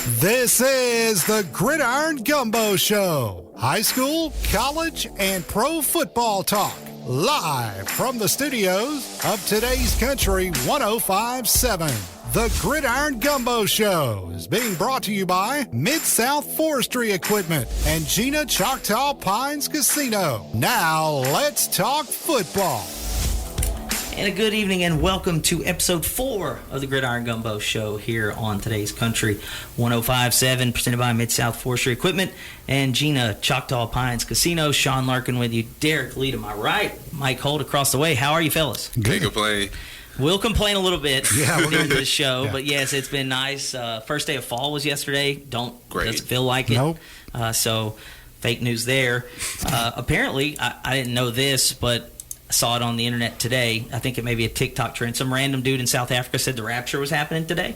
This is the Gridiron Gumbo Show. High school, college, and pro football talk. Live from the studios of Today's Country 105.7. The Gridiron Gumbo Show is being brought to you by Mid-South Forestry Equipment and Gina Choctaw Pines Casino. Now, let's talk football. And a good evening and welcome to episode 4 of the Gridiron Gumbo Show here on Today's Country 105.7, presented by Mid-South Forestry Equipment and Gina Choctaw Pines Casino. Sean Larken with you, Derrick Lee to my right, Mike Holt across the way. How are you, fellas? Can't complain. We'll complain a little bit during this show, Yeah. but yes, it's been nice. First day of fall was yesterday. Great. Doesn't feel like it. Nope. So fake news there. Apparently, I didn't know this, but I saw it on the internet today. I think it may be a TikTok trend. Some random dude in South Africa said the rapture was happening today.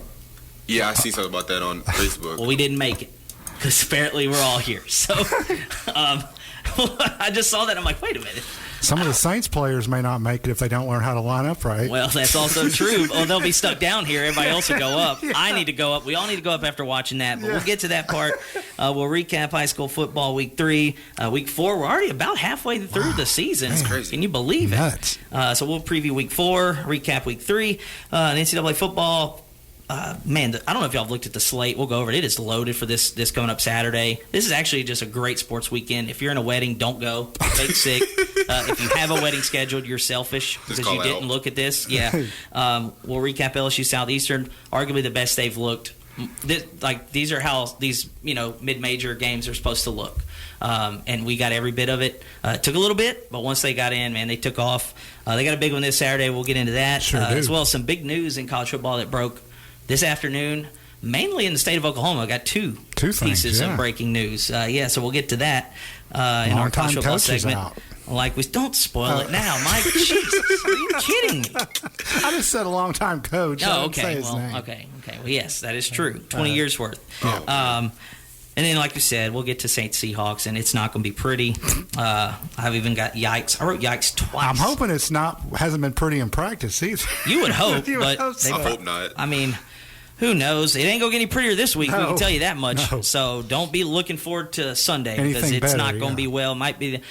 Yeah, I see something about that on Facebook. Well, we didn't make it because apparently we're all here. So I just saw that. I'm like, wait a minute. Some of the Saints players may not make it if they don't learn how to line up right. Well, that's also true. Well, they'll be stuck down here. Everybody else will go up. Yeah. I need to go up. We all need to go up after watching that. But we'll get to that part. We'll recap high school football week 3. Week 4, we're already about halfway through the season. That's crazy. Can you believe it? Nuts. So we'll preview week 4, recap week 3. NCAA football. Man, I don't know if y'all have looked at the slate. We'll go over it. It is loaded for this coming up Saturday. This is actually just a great sports weekend. If you're in a wedding, don't go. Fake sick. If you have a wedding scheduled, you're selfish because you didn't look at this. Yeah. We'll recap LSU Southeastern. Arguably the best they've looked. These are how these mid-major games are supposed to look. And we got every bit of it. It took a little bit, but once they got in, man, they took off. They got a big one this Saturday. We'll get into that. Sure do. As well as some big news in college football that broke this afternoon, mainly in the state of Oklahoma. I got two things, pieces yeah. of breaking news. So we'll get to that in our college football coach is segment. out. Don't spoil it now, Mike. Jesus, are you kidding me? I just said a long-time coach. I didn't say his name. Okay. Well, yes, that is true. 20 years worth. Oh. And then, like you said, we'll get to Saints Seahawks, and it's not going to be pretty. I've even got yikes. I wrote yikes twice. I'm hoping hasn't been pretty in practice either. You would hope, You would but hope so. I hope not. I mean, who knows? It ain't going to get any prettier this week. We No. can tell you that much. No. So don't be looking forward to Sunday because Anything it's better, not going to yeah. be well. It might be.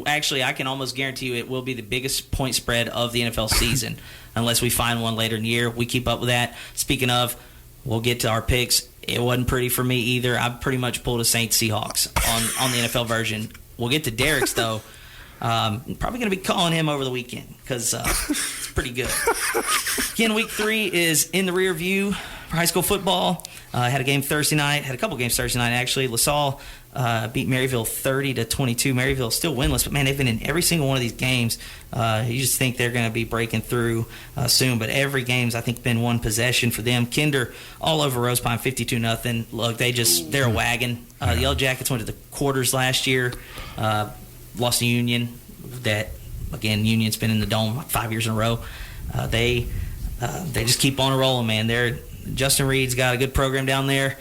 Actually, I can almost guarantee you it will be the biggest point spread of the NFL season unless we find one later in the year. We keep up with that. Speaking of, we'll get to our picks. It wasn't pretty for me either. I pretty much pulled a Saints Seahawks on the NFL version. We'll get to Derrick's, though. Probably going to be calling him over the weekend because it's pretty good. Again, week 3 is in the rear view for high school football. Had a game Thursday night. Had a couple games Thursday night, actually. LaSalle beat Maryville 30-22. Maryville is still winless, but, man, they've been in every single one of these games. You just think they're going to be breaking through soon, but every game's, I think, been one possession for them. Kinder all over Rose Pine, 52-0. Look, they're a wagon. The Yellow Jackets went to the quarters last year. Lost to Union. That, again, Union's been in the Dome 5 years in a row. They just keep on rolling, man. Justin Reed's got a good program down there.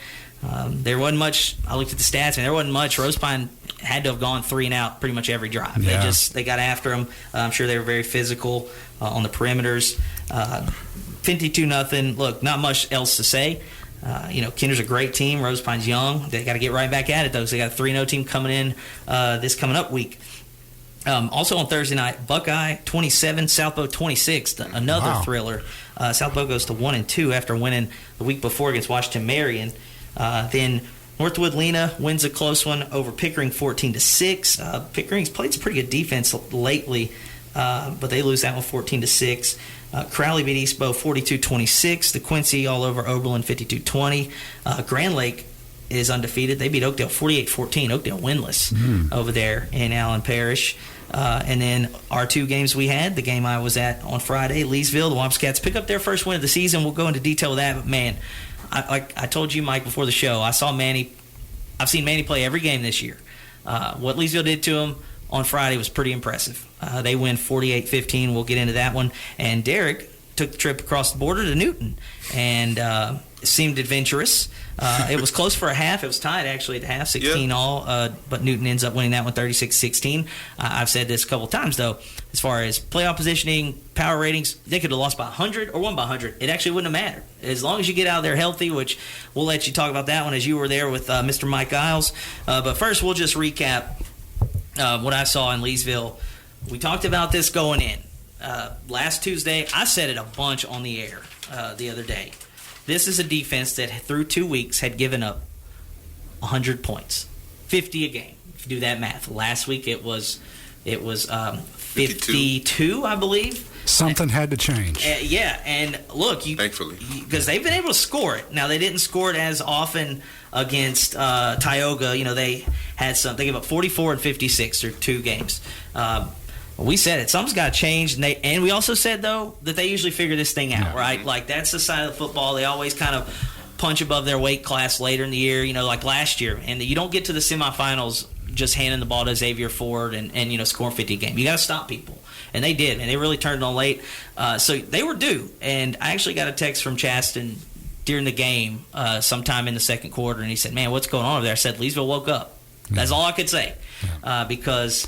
There wasn't much. I looked at the stats, and there wasn't much. Rose Pine had to have gone 3 and out pretty much every drive. Yeah. They got after them. I'm sure they were very physical on the perimeters. 52-0. Look, not much else to say. Kinder's a great team. Rose Pine's young. They got to get right back at it, though, because they got a 3-0 team coming in this coming up week. Also on Thursday night, Buckeye 27, Southbow 26, another thriller. Southbow goes to 1-2 after winning the week before against Washington Marion. Then Northwood Lena wins a close one over Pickering 14-6. Pickering's played some pretty good defense lately, but they lose that one 14-6. Crowley beat Eastbow 42-26. The Quincy all over Oberlin 52-20. Grand Lake is undefeated. They beat Oakdale 48-14. Oakdale winless over there in Allen Parish. And then our 2 games we had, the game I was at on Friday, Leesville, the Wabscats pick up their first win of the season. We'll go into detail with that, but, man, I told you, Mike, before the show, I've seen Manny play every game this year. What Leesville did to him on Friday was pretty impressive. They win 48-15. We'll get into that one. And Derrick took the trip across the border to Newton. And seemed adventurous. It was close for a half. It was tied, actually, at half, 16 all. But Newton ends up winning that one 36-16. I've said this a couple times, though. As far as playoff positioning, power ratings, they could have lost by 100 or won by 100. It actually wouldn't have mattered. As long as you get out there healthy, which we'll let you talk about that one as you were there with Mr. Mike Giles. But first, we'll just recap what I saw in Leesville. We talked about this going in. Last Tuesday, I said it a bunch on the air the other day. This is a defense that through 2 weeks had given up 100 points, 50 a game. If you do that math, last week it was 52, I believe. Something had to change. Yeah, and look, thankfully, because they've been able to score it. Now they didn't score it as often against Tioga. They had some. They gave up 44 and 56 through 2 games. We said it. Something's got to change. And we also said, though, that they usually figure this thing out, right? Like, that's the side of the football. They always kind of punch above their weight class later in the year, like last year. And you don't get to the semifinals just handing the ball to Xavier Ford and scoring 50 a game. You got to stop people. And they did. And they really turned it on late. So they were due. And I actually got a text from Chasten during the game sometime in the second quarter. And he said, man, what's going on over there? I said, Leesville woke up. That's all I could say. Because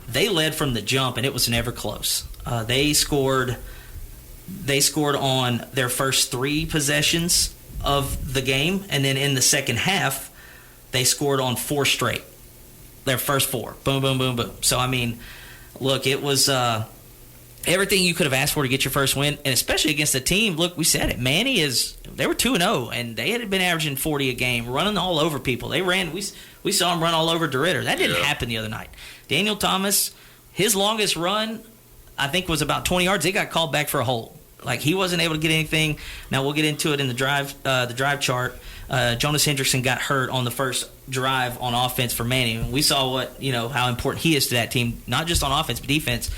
they led from the jump, and it was never close. They scored on their first 3 possessions of the game, and then in the second half, they scored on 4 straight. Their first 4. Boom, boom, boom, boom. So, I mean, look, it was everything you could have asked for to get your first win, and especially against a team. Look, we said it. Manny they were 2-0, and they had been averaging 40 a game, running all over people. They ran. We saw them run all over deridder. That didn't happen the other night. Daniel Thomas, his longest run, I think, was about 20 yards. They got called back for a hold. Like, he wasn't able to get anything. Now, we'll get into it in the drive chart. Jonas Hendrickson got hurt on the first drive on offense for Manny. We saw how important he is to that team, not just on offense but defense.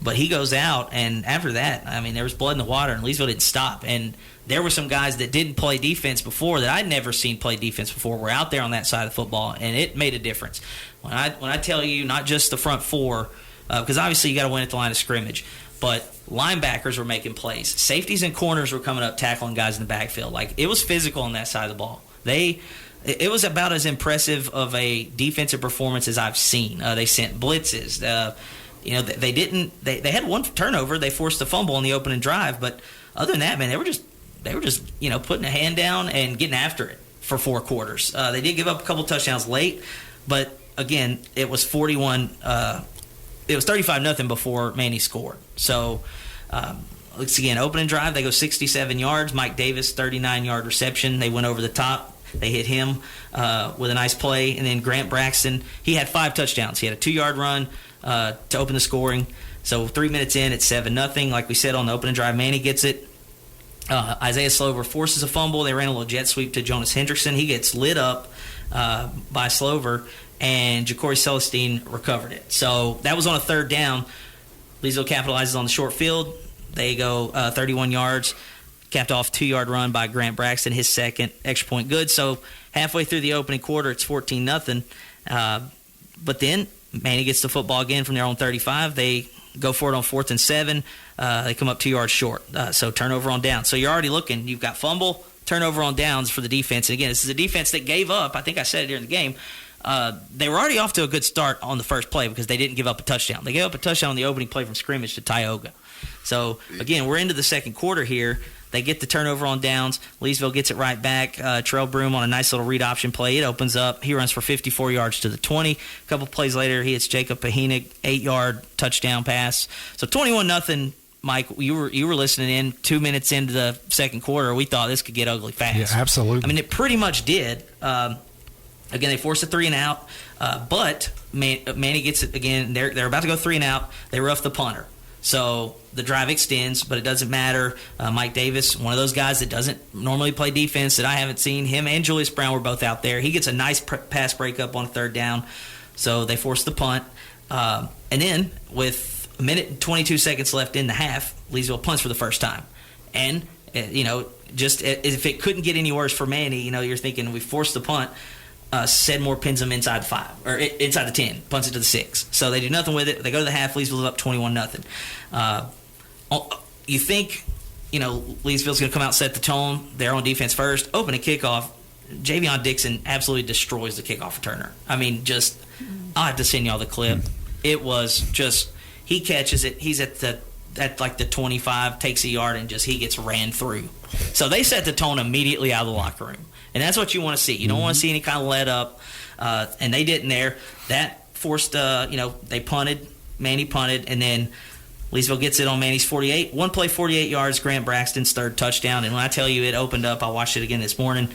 But he goes out, and after that, I mean, there was blood in the water, and Leesville didn't stop. And there were some guys that didn't play defense before that I'd never seen play defense before were out there on that side of football, and it made a difference. When I tell you, not just the front 4, because obviously you got to win at the line of scrimmage, but linebackers were making plays. Safeties and corners were coming up tackling guys in the backfield. Like, it was physical on that side of the ball. It was about as impressive of a defensive performance as I've seen. They sent blitzes. They had 1 turnover. They forced a fumble on the opening drive, but other than that, man, they were just putting a hand down and getting after it for 4 quarters. They did give up a couple touchdowns late, but again, it was 35-0 before Manny scored. So let's again, opening drive, they go 67 yards. Mike Davis, 39-yard reception. They went over the top. They hit him with a nice play. And then Grant Braxton, he had 5 touchdowns. He had a 2-yard run to open the scoring. So 3 minutes in, it's 7-0. Like we said on the opening drive, Manny gets it. Isaiah Slover forces a fumble. They ran a little jet sweep to Jonas Hendrickson. He gets lit up by Slover, and Ja'Cory Celestine recovered it. So that was on a 3rd down. Leesville capitalizes on the short field. They go 31 yards. Capped off 2-yard run by Grant Braxton, his second extra point good. So halfway through the opening quarter, it's 14-0. But then Manny gets the football again from their own 35. They go for it on 4th and 7. They come up 2 yards short. So turnover on downs. So you're already looking. You've got fumble, turnover on downs for the defense. And again, this is a defense that gave up. I think I said it during the game. They were already off to a good start on the first play because they didn't give up a touchdown. They gave up a touchdown on the opening play from scrimmage to Tioga. So, again, we're into the second quarter here. They get the turnover on downs. Leesville gets it right back. Terrell Broom on a nice little read option play. It opens up. He runs for 54 yards to the 20. A couple plays later, he hits Jacob Pahinig, 8-yard touchdown pass. So 21-0. Mike, you were listening in 2 minutes into the second quarter. We thought this could get ugly fast. Yeah, absolutely. I mean, it pretty much did. Again, they forced a 3-and-out, but Manny gets it again. They're about to go 3-and-out. They rough the punter. So the drive extends, but it doesn't matter. Mike Davis, one of those guys that doesn't normally play defense that I haven't seen. Him and Julius Brown were both out there. He gets a nice pass breakup on 3rd down. So they force the punt. And then with a minute and 22 seconds left in the half, Leesville punts for the first time. And, just if it couldn't get any worse for Manny, you're thinking we forced the punt. Sedmore pins them inside the 5 or inside the 10, punts it to the 6. So they do nothing with it. They go to the half. Leesville up 21-0. You think Leesville's going to come out and set the tone. They're on defense first. Open a kickoff. Javion Dixon absolutely destroys the kickoff returner. I mean, I'll have to send y'all the clip. It was just, he catches it. He's at the 25, takes a yard, and he gets ran through. So they set the tone immediately out of the locker room. And that's what you want to see. You don't want to see any kind of let up. And they didn't there. That forced, they punted. Manny punted, and then Leesville gets it on Manny's 48. One play, 48 yards, Grant Braxton's third touchdown. And when I tell you it opened up, I watched it again this morning.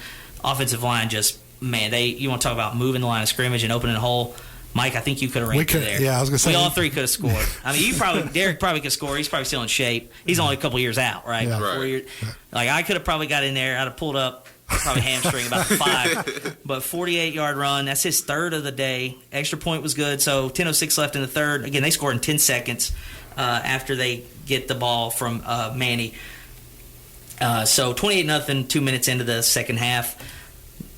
Offensive line you want to talk about moving the line of scrimmage and opening a hole. Mike, I think you could have ranked it there. Yeah, I was going to say. We all three could have scored. I mean, Derrick probably could score. He's probably still in shape. He's only a couple years out, right? Yeah. 4 years. Like, I could have probably got in there. I'd have pulled up, probably hamstring about 5. But 48-yard run, that's his third of the day. Extra point was good. So 10:06 left in the third. Again, they scored in 10 seconds after they get the ball from Manny. So 28-0, 2 minutes into the second half.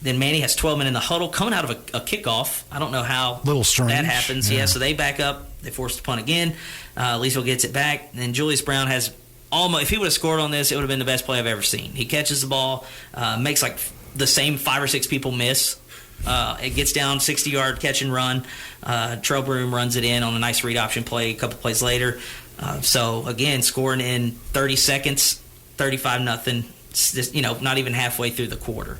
Then Manny has 12 men in the huddle coming out of a kickoff. I don't know how that happens. Yeah, so they back up. They force the punt again. Leesville gets it back. And Julius Brown has almost, if he would have scored on this, it would have been the best play I've ever seen. He catches the ball, makes like the same 5 or 6 people miss. It gets down, 60-yard catch and run. Trailbroom runs it in on a nice read option play a couple plays later. So, again, scoring in 30 seconds, 35-0, not even halfway through the quarter.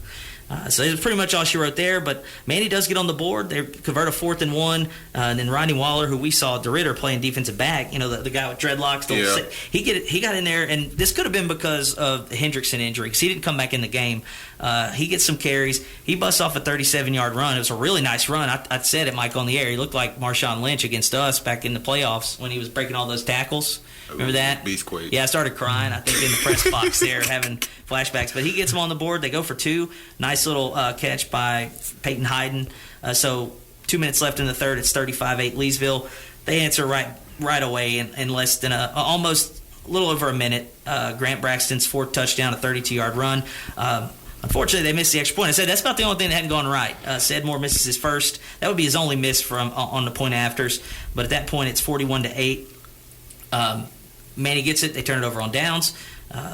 So that's pretty much all she wrote there. But Manny does get on the board. They convert a 4th and 1. And then Rodney Waller, who we saw deridder playing defensive back, the guy with dreadlocks. He got in there, and this could have been because of the Hendrickson injury because he didn't come back in the game. He gets some carries. He busts off a 37-yard run. It was a really nice run. I said it, Mike, on the air. He looked like Marshawn Lynch against us back in the playoffs when he was breaking all those tackles. Remember that? Beastquake. Yeah, I started crying, I think, in the press box there, having flashbacks. But he gets him on the board. They go for 2. Nice little catch by Peyton Hayden. So 2 minutes left in the third. It's 35-8 Leesville. They answer right away in less than almost a little over a minute. Grant Braxton's 4th touchdown, a 32-yard run. Unfortunately, they missed the extra point. I said that's about the only thing that hadn't gone right. Sedmore misses his first. That would be his only miss on the point afters. But at that point, it's 41-8. Manny gets it. They turn it over on downs.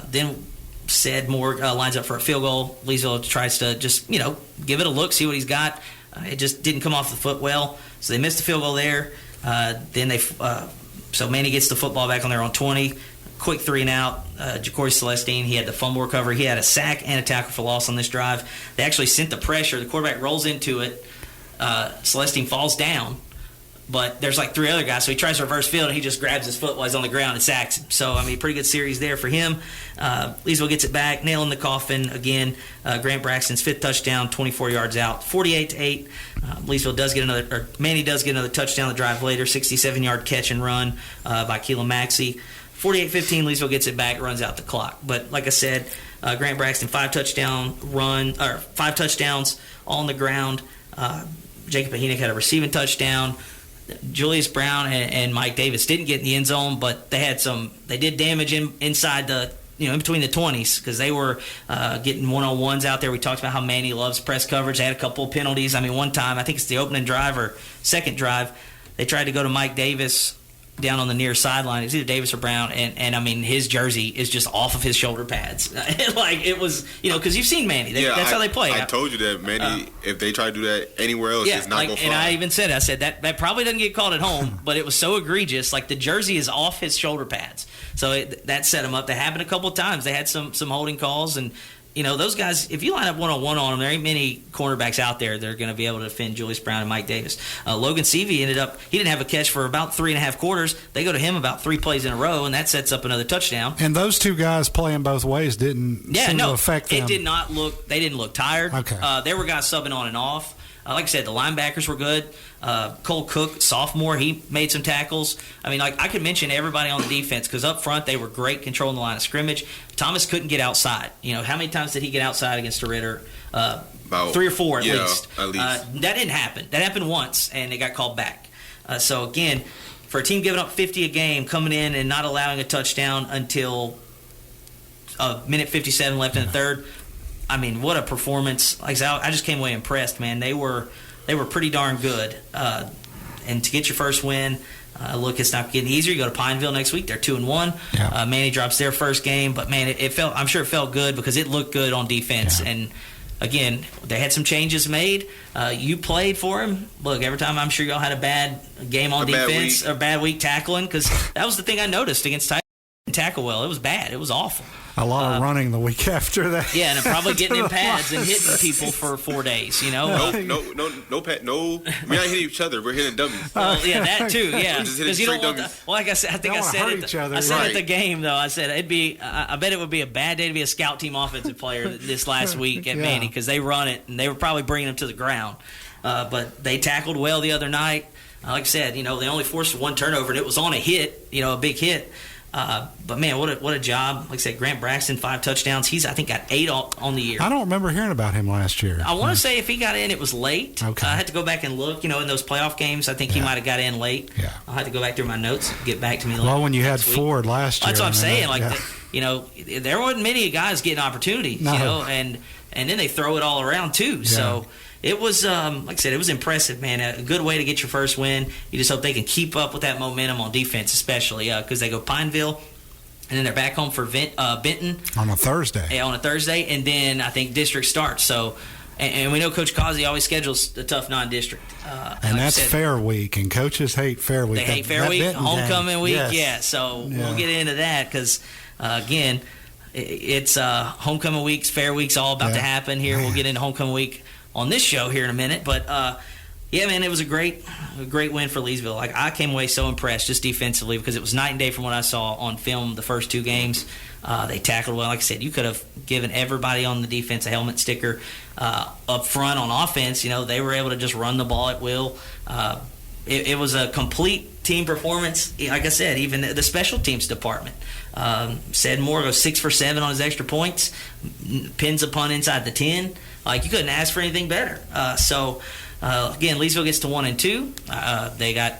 Then Sedmore lines up for a field goal. Leesville tries to just, give it a look, see what he's got. It just didn't come off the foot well. So they missed the field goal there. So Manny gets the football back on their own 20. Quick 3 and out. Jacory Celestine, he had the fumble recovery. He had a sack and a tackle for loss on this drive. They actually sent the pressure. The quarterback rolls into it. Celestine falls down. But there's like 3 other guys, so he tries to reverse field, and he just grabs his foot while he's on the ground and sacks him. So, pretty good series there for him. Leesville gets it back, nail in the coffin again. Grant Braxton's 5th touchdown, 24 yards out, 48-8. Leesville does get Manny does get another touchdown the drive later, 67-yard catch and run by Keelan Maxey. 48-15, Leesville gets it back, runs out the clock. But like I said, Grant Braxton 5 touchdowns, all on the ground. Jacob Ahinick had a receiving touchdown. Julius Brown and Mike Davis didn't get in the end zone, but they did damage inside the, in between the 20s because they were getting one-on-ones out there. We talked about how Manny loves press coverage. They had a couple of penalties. One time, I think it's the opening drive or second drive, they tried to go to Mike Davis down on the near sideline. It was either Davis or Brown, and his jersey is just off of his shoulder pads. It was, because you've seen Manny. That's how they play. I told you that Manny, if they try to do that anywhere else, it's not going to fly. And I even said that probably doesn't get called at home, but it was so egregious. Like, the jersey is off his shoulder pads. So that set him up. That happened a couple of times. They had some holding calls, and those guys, if you line up one-on-one on them, there ain't many cornerbacks out there that are going to be able to defend Julius Brown and Mike Davis. Logan Seavey he didn't have a catch for about 3.5 quarters. They go to him about 3 plays in a row, and that sets up another touchdown. And those 2 guys playing both ways didn't seem to affect them. They didn't look tired. Okay. There were guys subbing on and off. Like I said, the linebackers were good. Cole Cook, sophomore, he made some tackles. I could mention everybody on the defense because up front they were great controlling the line of scrimmage. Thomas couldn't get outside. How many times did he get outside against deridder? About 3 or 4 at least. At least. That didn't happen. That happened once, and it got called back. So, again, for a team giving up 50 a game, coming in and not allowing a touchdown until minute 57 left in the third, what a performance. Like I just came away impressed, man. They were pretty darn good. And to get your first win, Look, it's not getting easier. You go to Pineville next week. They're 2-1. Yeah. Manny drops their first game, but man, I'm sure it felt good because it looked good on defense. Yeah. And again, they had some changes made. You played for him. Look, every time I'm sure y'all had a bad game on defense or bad week tackling, because that was the thing I noticed against Titan. Tackle well. It was bad. It was awful. A lot of running the week after that. Yeah, and probably getting in pads and hitting people for 4 days. No, Pat. No, we're not hitting each other. We're hitting dummies. Well, yeah, that too. Yeah, because you don't want. Well, like I said, I think I said it. I said at the game though. I said it'd be. I bet it would be a bad day to be a scout team offensive player this last week at Manny, because they run it and they were probably bringing them to the ground. But they tackled well the other night. Like I said, they only forced 1 turnover, and it was on a hit. A big hit. But man, what a job! Like I said, Grant Braxton 5 touchdowns. He's I think got 8 on the year. I don't remember hearing about him last year. I want to say if he got in, it was late. Okay. I had to go back and look. In those playoff games, I think he might have got in late. Yeah. I'll have to go back through my notes, get back to me. Well, when you had Ford last year, that's what I'm saying. There wasn't many guys getting opportunities. No. And then they throw it all around too. Yeah. So. It was, like I said, it was impressive, man. A good way to get your first win. You just hope they can keep up with that momentum on defense, especially because they go Pineville, and then they're back home for Benton on a Thursday. Yeah, on a Thursday, and then I think district starts. So, and we know Coach Causey always schedules a tough non-district. And that's fair week, and coaches hate fair week. They hate fair week, homecoming week. Yes. Yeah, so we'll get into that because, again, it's homecoming weeks, fair weeks, all about to happen here. We'll get into homecoming week on this show here in a minute, but yeah, man, it was a great win for Leesville. Like, I came away so impressed just defensively because it was night and day from what I saw on film the first 2 games. They tackled well. Like I said, you could have given everybody on the defense a helmet sticker. Up front on offense, they were able to just run the ball at will. It was a complete team performance. Like I said, even the special teams department. Said Moore goes 6 for 7 on his extra points, pins a punt inside the 10. Like, you couldn't ask for anything better. Again, Leesville gets to 1-2. They got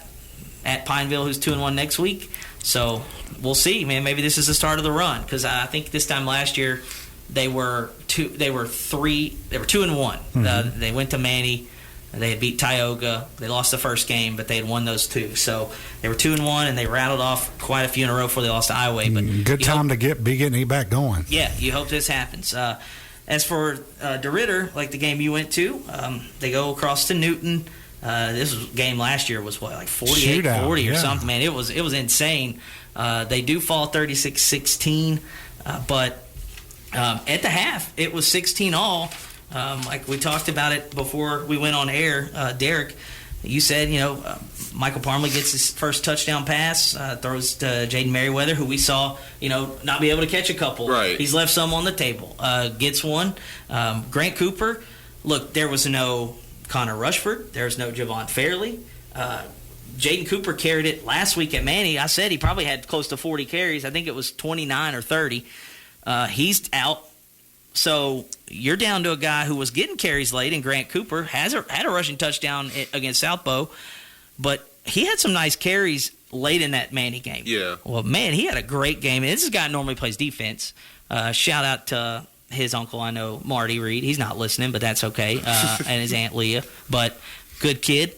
at Pineville, who's 2-1 next week. So we'll see, man. Maybe this is the start of the run, because I think this time last year they were 2-1. Mm-hmm. They went to Manny. They had beat Tioga. They lost the first game, but they had won those 2. So they were 2-1, and they rattled off quite a few in a row before they lost to Iowa. But good time to be getting it back going. Yeah, you hope this happens. As for DeRidder, like the game you went to, they go across to Newton. This game last year was like 48-40 or something. Man, it was insane. They do fall 36-16, but at the half it was 16-all. Like we talked about it before we went on air, Derrick. You said, Michael Parmley gets his first touchdown pass, throws to Jaden Merriweather, who we saw, not be able to catch a couple. Right. He's left some on the table. Gets one. Grant Cooper, look, there was no Connor Rushford. There was no Javon Fairley. Jaden Cooper carried it last week at Manny. I said he probably had close to 40 carries. I think it was 29 or 30. He's out. So you're down to a guy who was getting carries late, and Grant Cooper had a rushing touchdown against South Bow, but he had some nice carries late in that Manny game. Yeah. Well, man, he had a great game. And this is a guy who normally plays defense. Shout out to his uncle, I know, Marty Reed. He's not listening, but that's okay, and his Aunt Leah. But good kid.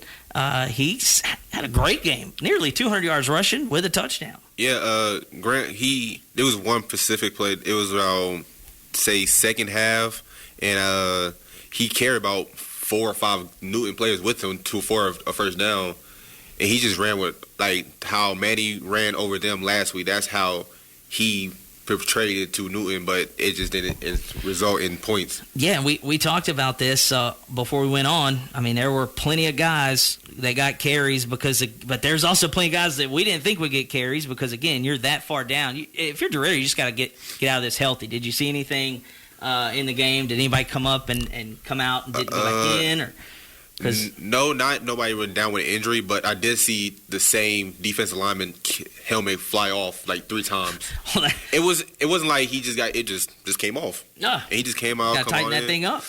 He's had a great game, nearly 200 yards rushing with a touchdown. Yeah, Grant, there was one specific play. It was around, say, second half, and he carried about 4 or 5 Newton players with him for a first down, and he just ran with, like, how Manny ran over them last week. That's how he portrayed it to Newton, but it just didn't result in points. Yeah, we talked about this before we went on. I mean, there were plenty of guys that got carries but there's also plenty of guys that we didn't think would get carries because, again, you're that far down. If you're DeRidder, you just got to get out of this healthy. Did you see anything in the game? Did anybody come up and come out and didn't go back in? Or No, nobody went down with an injury, but I did see the same defensive lineman helmet fly off like 3 times. It wasn't like he just came off. No, and he just came out. Got to tighten that thing up.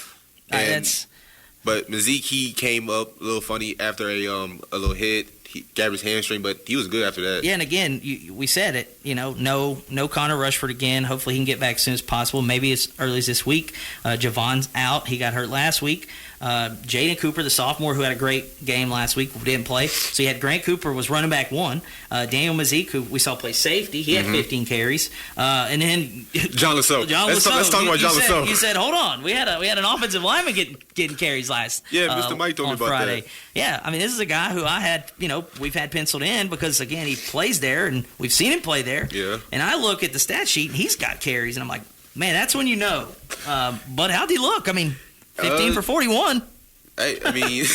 But Mazik, he came up a little funny after a little hit. He grabbed his hamstring, but he was good after that. Yeah, and again, we said it. No Connor Rushford again. Hopefully, he can get back as soon as possible. Maybe as early as this week. Javon's out. He got hurt last week. Jaden Cooper, the sophomore, who had a great game last week, didn't play. So you had Grant Cooper was running back 1. Daniel Mazik, who we saw play safety, he had 15 carries. And then John Lasso. Let's talk about John Lasso. You said, hold on, we had an offensive lineman getting carries last. Yeah, Mr. Mike told me about Friday. that. Yeah, I mean, this is a guy who I had, we've had penciled in because again he plays there and we've seen him play there. Yeah. And I look at the stat sheet and he's got carries and I'm like, man, that's when you know. But how'd he look? I mean, 15 for 41. I mean,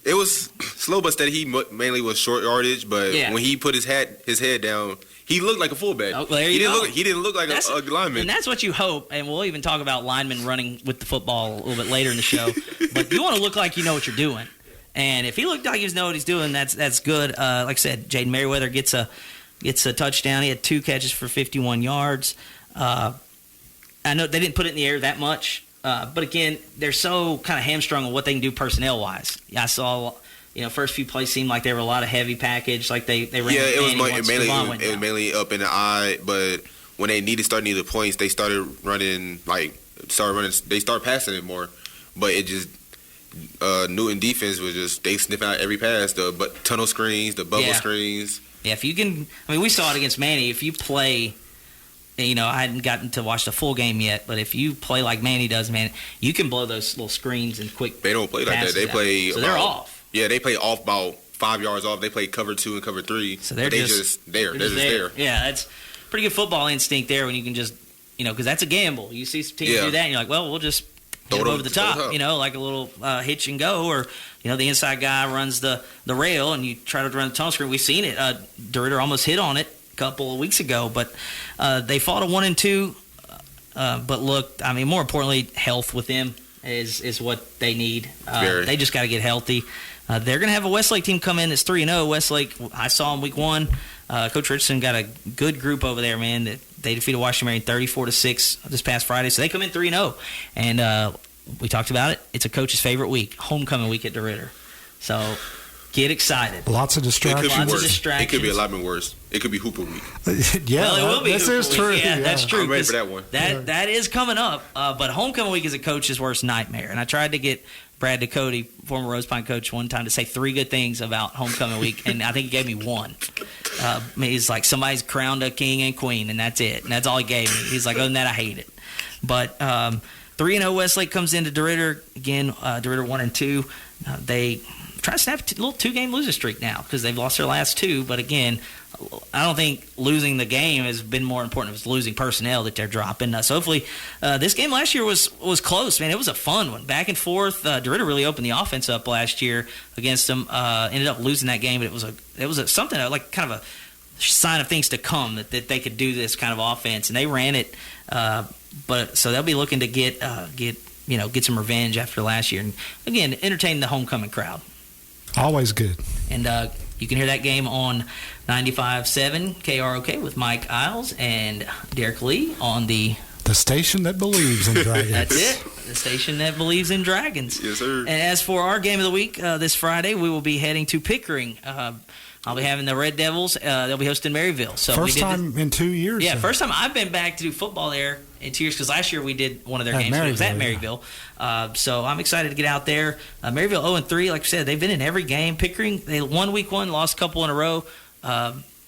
it was slow but steady. He mainly was short yardage, but when he put his head down, he looked like a fullback. Oh, there you go. He didn't look like a lineman. And that's what you hope. And we'll even talk about linemen running with the football a little bit later in the show. But you want to look like you know what you're doing. And if he looked like he knows what he's doing, that's good. Like I said, Jaden Merriweather gets a touchdown. He had 2 catches for 51 yards. I know they didn't put it in the air that much, but again, they're so kind of hamstrung on what they can do personnel-wise. I saw, first few plays seemed like there were a lot of heavy package, like they ran. Yeah, it was mainly up in the eye, but when they started needing points, they started running. They started passing it more, but it just. Newton defense was just they sniffing out every pass, the tunnel screens, the bubble screens. Yeah, if you can, I mean, we saw it against Manny. If you play, I hadn't gotten to watch the full game yet, but if you play like Manny does, man, you can blow those little screens and quick. They don't play like that. They play. So they're off. Yeah, they play off about 5 yards off. They play cover 2 and cover 3. So they're just there. They're just there. Yeah, that's pretty good football instinct there when you can just, because that's a gamble. You see some teams do that, and you're like, well, we'll just. Hit it over the top, like a little hitch and go, or the inside guy runs the rail and you try to run the tunnel screen. We've seen it. Derrider almost hit on it a couple of weeks ago, but they fought a 1 and 2. But look, I mean, more importantly, health with them is what they need. They just got to get healthy. They're going to have a Westlake team come in that's 3-0. Westlake, I saw in week 1. Coach Richardson got a good group over there, man. That they defeated Washington Marion 34-6 this past Friday, so they come in 3-0. And we talked about it. It's a coach's favorite week, homecoming week at DeRidder. So get excited. Lots of distractions. It could be a lot worse. It could be Hooper week. Yeah, well, it will be. This is true. Yeah, that's true. I'm ready for that one. That is coming up. But homecoming week is a coach's worst nightmare. And I tried to get Brad Ducote, former Rose Pine coach, one time to say 3 good things about homecoming week, and I think he gave me 1. He's like, somebody's crowned a king and queen, and that's it. And that's all he gave me. He's like, other than that, I hate it. But 3-0 Westlake comes into DeRidder. Again, DeRidder 1 and 2. They try to snap a little 2-game losing streak now because they've lost their last 2. But again, I don't think losing the game has been more important. It was losing personnel that they're dropping. So hopefully, this game last year was close. Man, it was a fun one, back and forth. DeRidder really opened the offense up last year against them. Ended up losing that game, but it was something like kind of a sign of things to come that they could do this kind of offense, and they ran it. But so they'll be looking to get some revenge after last year, and again entertain the homecoming crowd. Always good. And you can hear that game on 95.7 KROK with Mike Isles and Derrick Lee on the station that believes in dragons. That's it. The station that believes in dragons. Yes, sir. And as for our game of the week this Friday, we will be heading to Pickering. I'll be having the Red Devils. They'll be hosting Maryville. So first time in 2 years. Yeah, first time I've been back to do football there in 2 years because last year we did one of their games. It was at Maryville. So I'm excited to get out there. Maryville 0-3, like I said, they've been in every game. Pickering, they won week 1, lost a couple in a row.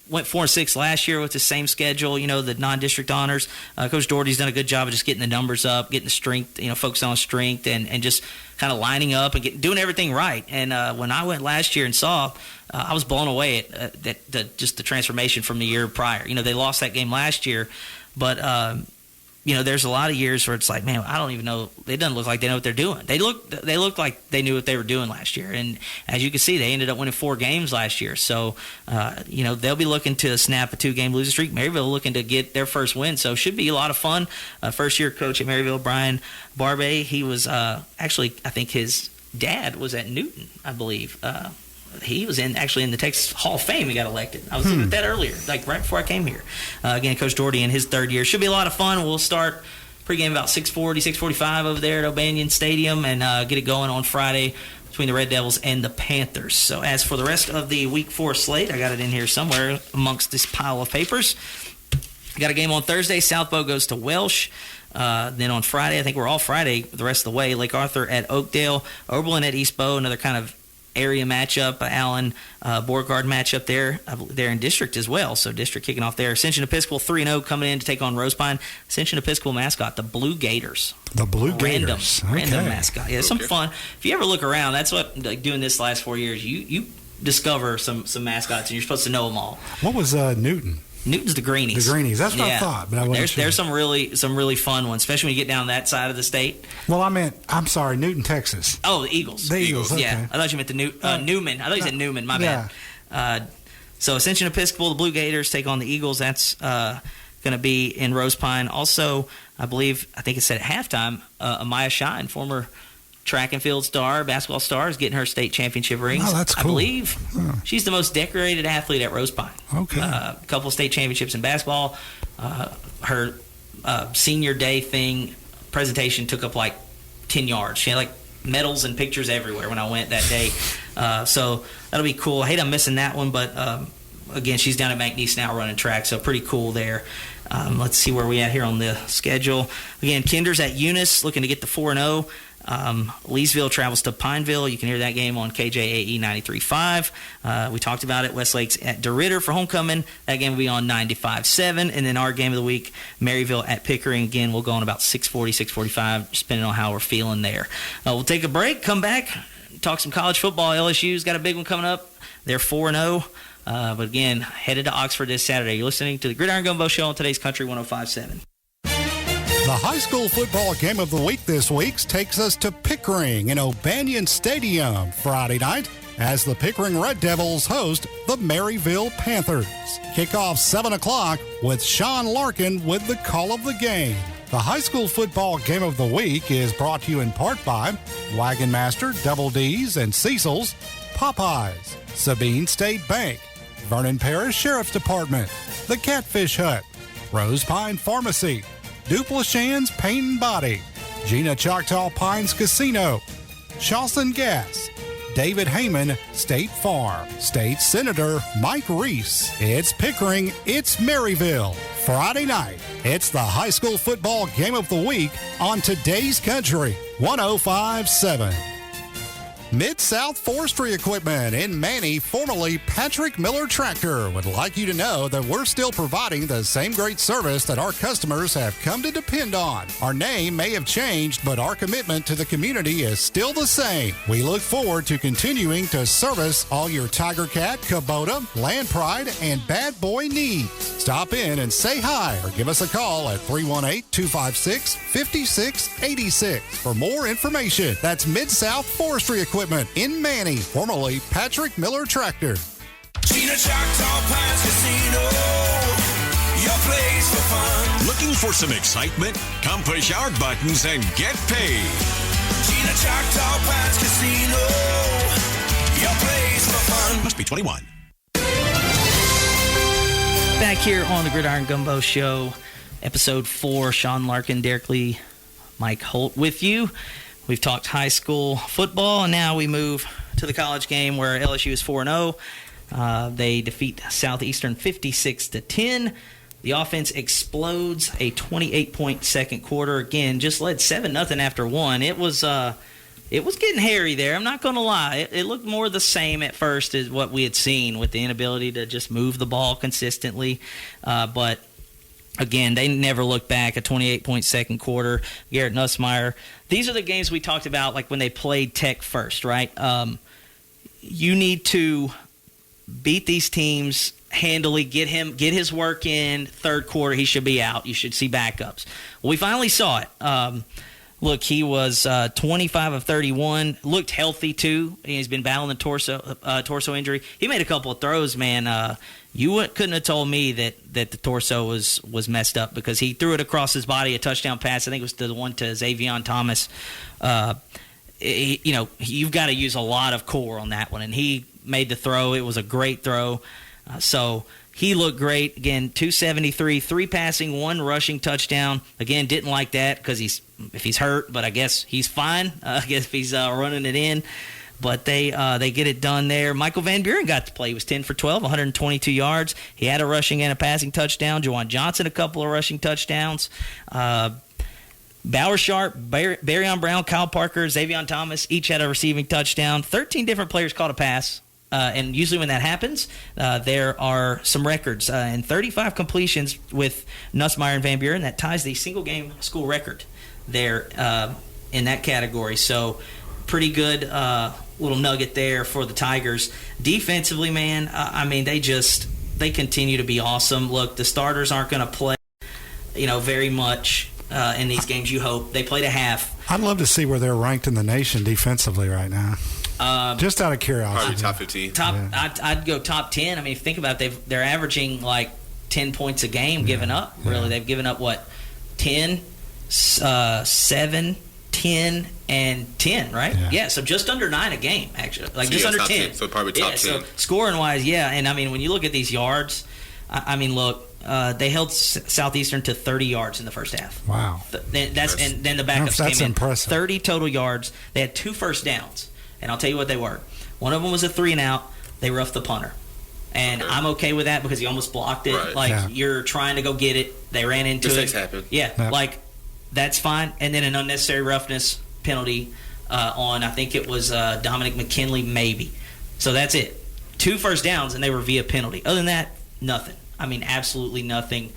Went 4-6 last year with the same schedule, the non-district honors. Coach Doherty's done a good job of just getting the numbers up, getting the strength, focusing on strength and just kind of lining up and doing everything right. And when I went last year and saw, I was blown away at just the transformation from the year prior. They lost that game last year, but there's a lot of years where it's like, man, I don't even know. It doesn't look like they know what they're doing. They look like they knew what they were doing last year, and as you can see, they ended up winning 4 games last year. So, they'll be looking to snap a 2-game losing streak. Maryville looking to get their first win, so should be a lot of fun. First year coach at Maryville, Brian Barbe, he was actually, I think his dad was at Newton, I believe. He was in the Texas Hall of Fame. He got elected. I was looking at that earlier, like right before I came here. Again, Coach Doherty in his 3rd year. Should be a lot of fun. We'll start pregame about 6:40, 6:45 over there at O'Banion Stadium and get it going on Friday between the Red Devils and the Panthers. So as for the rest of the Week 4 slate, I got it in here somewhere amongst this pile of papers. Got a game on Thursday. Southbow goes to Welsh. Then on Friday, I think we're all Friday the rest of the way. Lake Arthur at Oakdale, Oberlin at East Bow, another kind of area matchup, Allen Beauregard matchup there. They're in district as well, so district kicking off there. Ascension Episcopal 3-0 coming in to take on Rose Pine. Ascension Episcopal mascot, the Blue Gators. The Blue Gators. Random mascot. Yeah, some fun. If you ever look around, that's what, like, doing this last 4 years, you discover some mascots, and you're supposed to know them all. What was Newton? Newton's the Greenies. The Greenies. That's what I thought, but I wasn't sure. There's some really fun ones, especially when you get down that side of the state. Well, I'm sorry, Newton, Texas. Oh, the Eagles. The Eagles, okay. Yeah. I thought you meant the Newman. I thought you said Newman. My bad. So Ascension Episcopal, the Blue Gators take on the Eagles. That's going to be in Rose Pine. Also, I think it said at halftime, Amaya Shine, former track and field star, basketball star, is getting her state championship rings. Oh, that's cool. I believe she's the most decorated athlete at Rose Pine. Okay. A couple state championships in basketball. Her senior day presentation took up like 10 yards. She had like medals and pictures everywhere when I went that day. So that'll be cool. I hate I'm missing that one, but again, she's down at McNeese now running track, so pretty cool there. Let's see where we at here on the schedule. Again, Kinder's at Eunice, looking to get the 4-0. Leesville travels to Pineville. You can hear that game on KJAE 93.5. We talked about it. Westlake's at DeRidder for homecoming. That game will be on 95.7. And then our game of the week, Maryville at Pickering. Again, we'll go on about 6:40, 6:45, depending on how we're feeling there. We'll take a break, come back, talk some college football. LSU's got a big one coming up. They're 4-0. But again, headed to Oxford this Saturday. You're listening to the Gridiron Gumbo Show on today's Country 105.7. The high school football game of the week this week takes us to Pickering in O'Banion Stadium Friday night as the Pickering Red Devils host the Maryville Panthers. Kickoff 7 o'clock with Sean Larken with the call of the game. The high school football game of the week is brought to you in part by Wagon Master, Double D's, and Cecil's, Popeyes, Sabine State Bank, Vernon Parish Sheriff's Department, the Catfish Hut, Rose Pine Pharmacy, Duplichan's Paint and Body, Gina Choctaw Pines Casino, Shawson Gas, David Heyman State Farm, State Senator Mike Reese. It's Pickering, it's Maryville. Friday night, it's the high school football game of the week on today's Country 105.7. Mid-South Forestry Equipment in Manny, formerly Patrick Miller Tractor, would like you to know that we're still providing the same great service that our customers have come to depend on. Our name may have changed, but our commitment to the community is still the same. We look forward to continuing to service all your Tiger Cat, Kubota, Land Pride, and Bad Boy needs. Stop in and say hi or give us a call at 318-256-5686 for more information. That's Mid-South Forestry Equipment in Manny, formerly Patrick Miller Tractor. Gina Choctaw Pines Casino, your place for fun. Looking for some excitement? Come push our buttons and get paid. Gina Choctaw Pines Casino, your place for fun. Must be 21. Back here on the Gridiron Gumbo Show, episode 4, Sean Larken, Derrick Lee, Mike Holt with you. We've talked high school football, and now we move to the college game where LSU is 4-0. They defeat Southeastern 56-10. The offense explodes a 28-point second quarter. Again, just led 7-0 after one. It was getting hairy there. I'm not going to lie. It looked more the same at first as what we had seen with the inability to just move the ball consistently. But again, they never looked back. A 28-point second quarter. Garrett Nussmeier. These are the games we talked about, like when they played Tech first, right? You need to beat these teams handily, get his work in. Third quarter, he should be out. You should see backups. Well, we finally saw it. Look, he was 25 of 31. Looked healthy, too. He's been battling the torso injury. He made a couple of throws, man. You couldn't have told me that the torso was messed up because he threw it across his body, a touchdown pass. I think it was the one to Xavion Thomas. You've got to use a lot of core on that one, and he made the throw. It was a great throw. So he looked great. Again, 273, 3 passing, 1 rushing touchdown. Again, didn't like that because if he's hurt, but I guess he's fine. I guess if he's running it in. But they get it done there. Michael Van Buren got to play. He was 10 for 12, 122 yards. He had a rushing and a passing touchdown. Juwan Johnson, a couple of rushing touchdowns. Bauer Sharp, Barryon Brown, Kyle Parker, Xavion Thomas each had a receiving touchdown. 13 different players caught a pass. And usually when that happens, there are some records. And 35 completions with Nussmeier and Van Buren. That ties the single-game school record there in that category. So pretty good little nugget there for the Tigers. Defensively, man, I mean, they continue to be awesome. Look, the starters aren't going to play, very much in these games, you hope. They played a half. I'd love to see where they're ranked in the nation defensively right now. Just out of curiosity. Probably top 15. I'd go top 10. I mean, if you think about it, they're averaging like 10 points a game given up. Really, they've given up, 10, 7, 10, and 10, right? Yeah, so just under 9 a game, actually. Like, so just under 10. So probably top 10. So scoring-wise, and I mean, when you look at these yards, I mean, look, they held Southeastern to 30 yards in the first half. Wow. And then the backups that's came in. Impressive. 30 total yards. They had 2 first downs. And I'll tell you what they were. One of them was a 3-and-out. They roughed the punter. And I'm okay with that because he almost blocked it. Right. You're trying to go get it. They ran into Mistakes it. happen. Yeah, that's fine. And then an unnecessary roughness penalty on, I think it was Dominic McKinley, maybe. So that's it. 2 first downs, and they were via penalty. Other than that, nothing. I mean, absolutely nothing.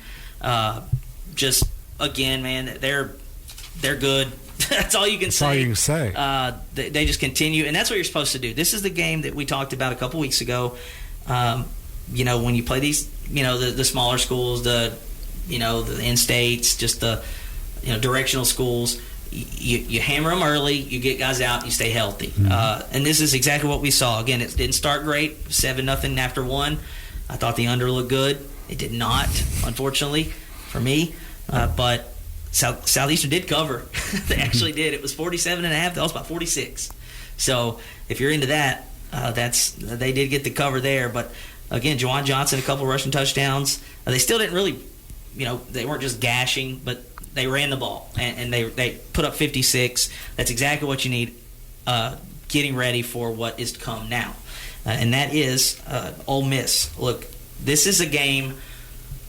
Just, again, man, they're good. That's all you can say. That's all you can say. They just continue, and that's what you're supposed to do. This is the game that we talked about a couple weeks ago. When you play these, the smaller schools, the in-states, just the, directional schools, you hammer them early, you get guys out, you stay healthy. Mm-hmm. And this is exactly what we saw. Again, it didn't start great, 7-0 after 1. I thought the under looked good. It did not, unfortunately, for me. But Southeastern did cover. They actually did. It was 47.5. That was about 46. So if you're into that, they did get the cover there. But again, Juwan Johnson, a couple rushing touchdowns. They still didn't really, they weren't just gashing, but they ran the ball and they put up 56. That's exactly what you need, getting ready for what is to come now, and that is Ole Miss. Look, this is a game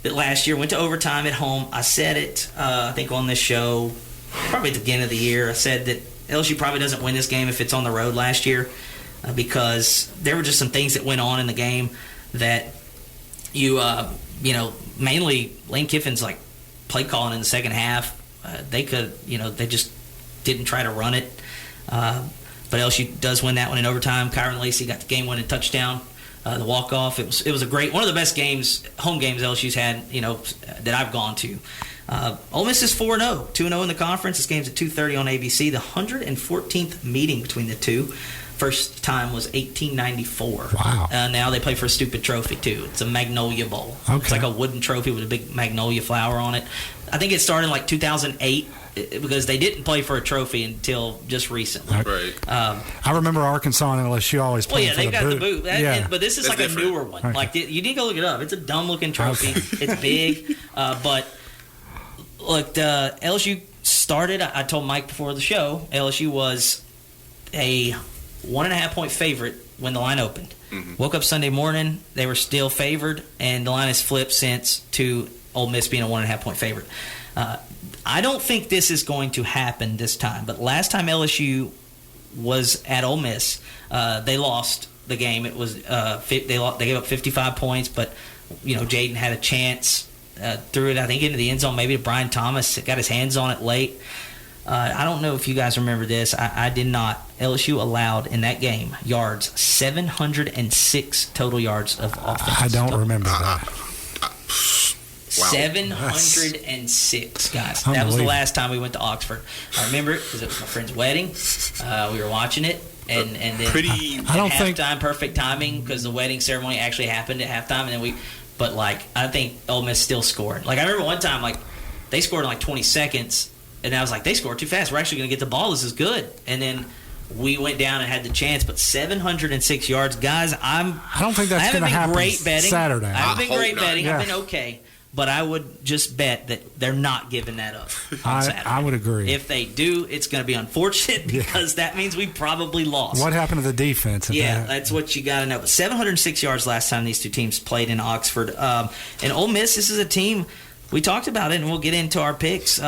that last year went to overtime at home. I said it, I think, on this show, probably at the beginning of the year. I said that LSU probably doesn't win this game if it's on the road last year because there were just some things that went on in the game that mainly Lane Kiffin's play calling in the second half. They could, they just didn't try to run it. But LSU does win that one in overtime. Kyron Lacey got the game-winning touchdown. The walk-off, it was a great, one of the best home games LSU's had, that I've gone to. Ole Miss is 4-0, 2-0 in the conference. This game's at 2:30 on ABC. The 114th meeting between the two. First time was 1894. Wow. Now they play for a stupid trophy, too. It's a Magnolia Bowl. Okay. It's like a wooden trophy with a big magnolia flower on it. I think it started in 2008. Because they didn't play for a trophy until just recently. Right. I remember Arkansas and LSU always playing for the boot. Well, they've got the boot. But this is That's different. A newer one. Okay. You need to go look it up. It's a dumb-looking trophy. Okay. It's big. But, look, the LSU started, I told Mike before the show, LSU was a 1.5-point favorite when the line opened. Mm-hmm. Woke up Sunday morning, they were still favored, and the line has flipped since to Ole Miss being a 1.5-point favorite. I don't think this is going to happen this time, but last time LSU was at Ole Miss, they lost the game. It was they gave up 55 points, but Jaden had a chance, threw it I think into the end zone, maybe to Brian Thomas, got his hands on it late. I don't know if you guys remember this. I did not. LSU allowed in that game 706 total yards of offense. I don't remember that. Wow. 706, guys. That was the last time we went to Oxford. I remember it because it was my friend's wedding. We were watching it, and then halftime, perfect timing because the wedding ceremony actually happened at halftime, and then But I think Ole Miss still scored. I remember one time they scored in 20 seconds, and I was like, they scored too fast. We're actually going to get the ball. This is good, and then we went down and had the chance, but 706 yards, guys. I don't think that's going to happen Saturday. I haven't been great betting. Yeah. I've been okay. But I would just bet that they're not giving that up on Saturday. I would agree. If they do, it's going to be unfortunate because that means we probably lost. What happened to the defense? That's what you got to know. But 706 yards last time these two teams played in Oxford. And Ole Miss, this is a team, we talked about it, and we'll get into our picks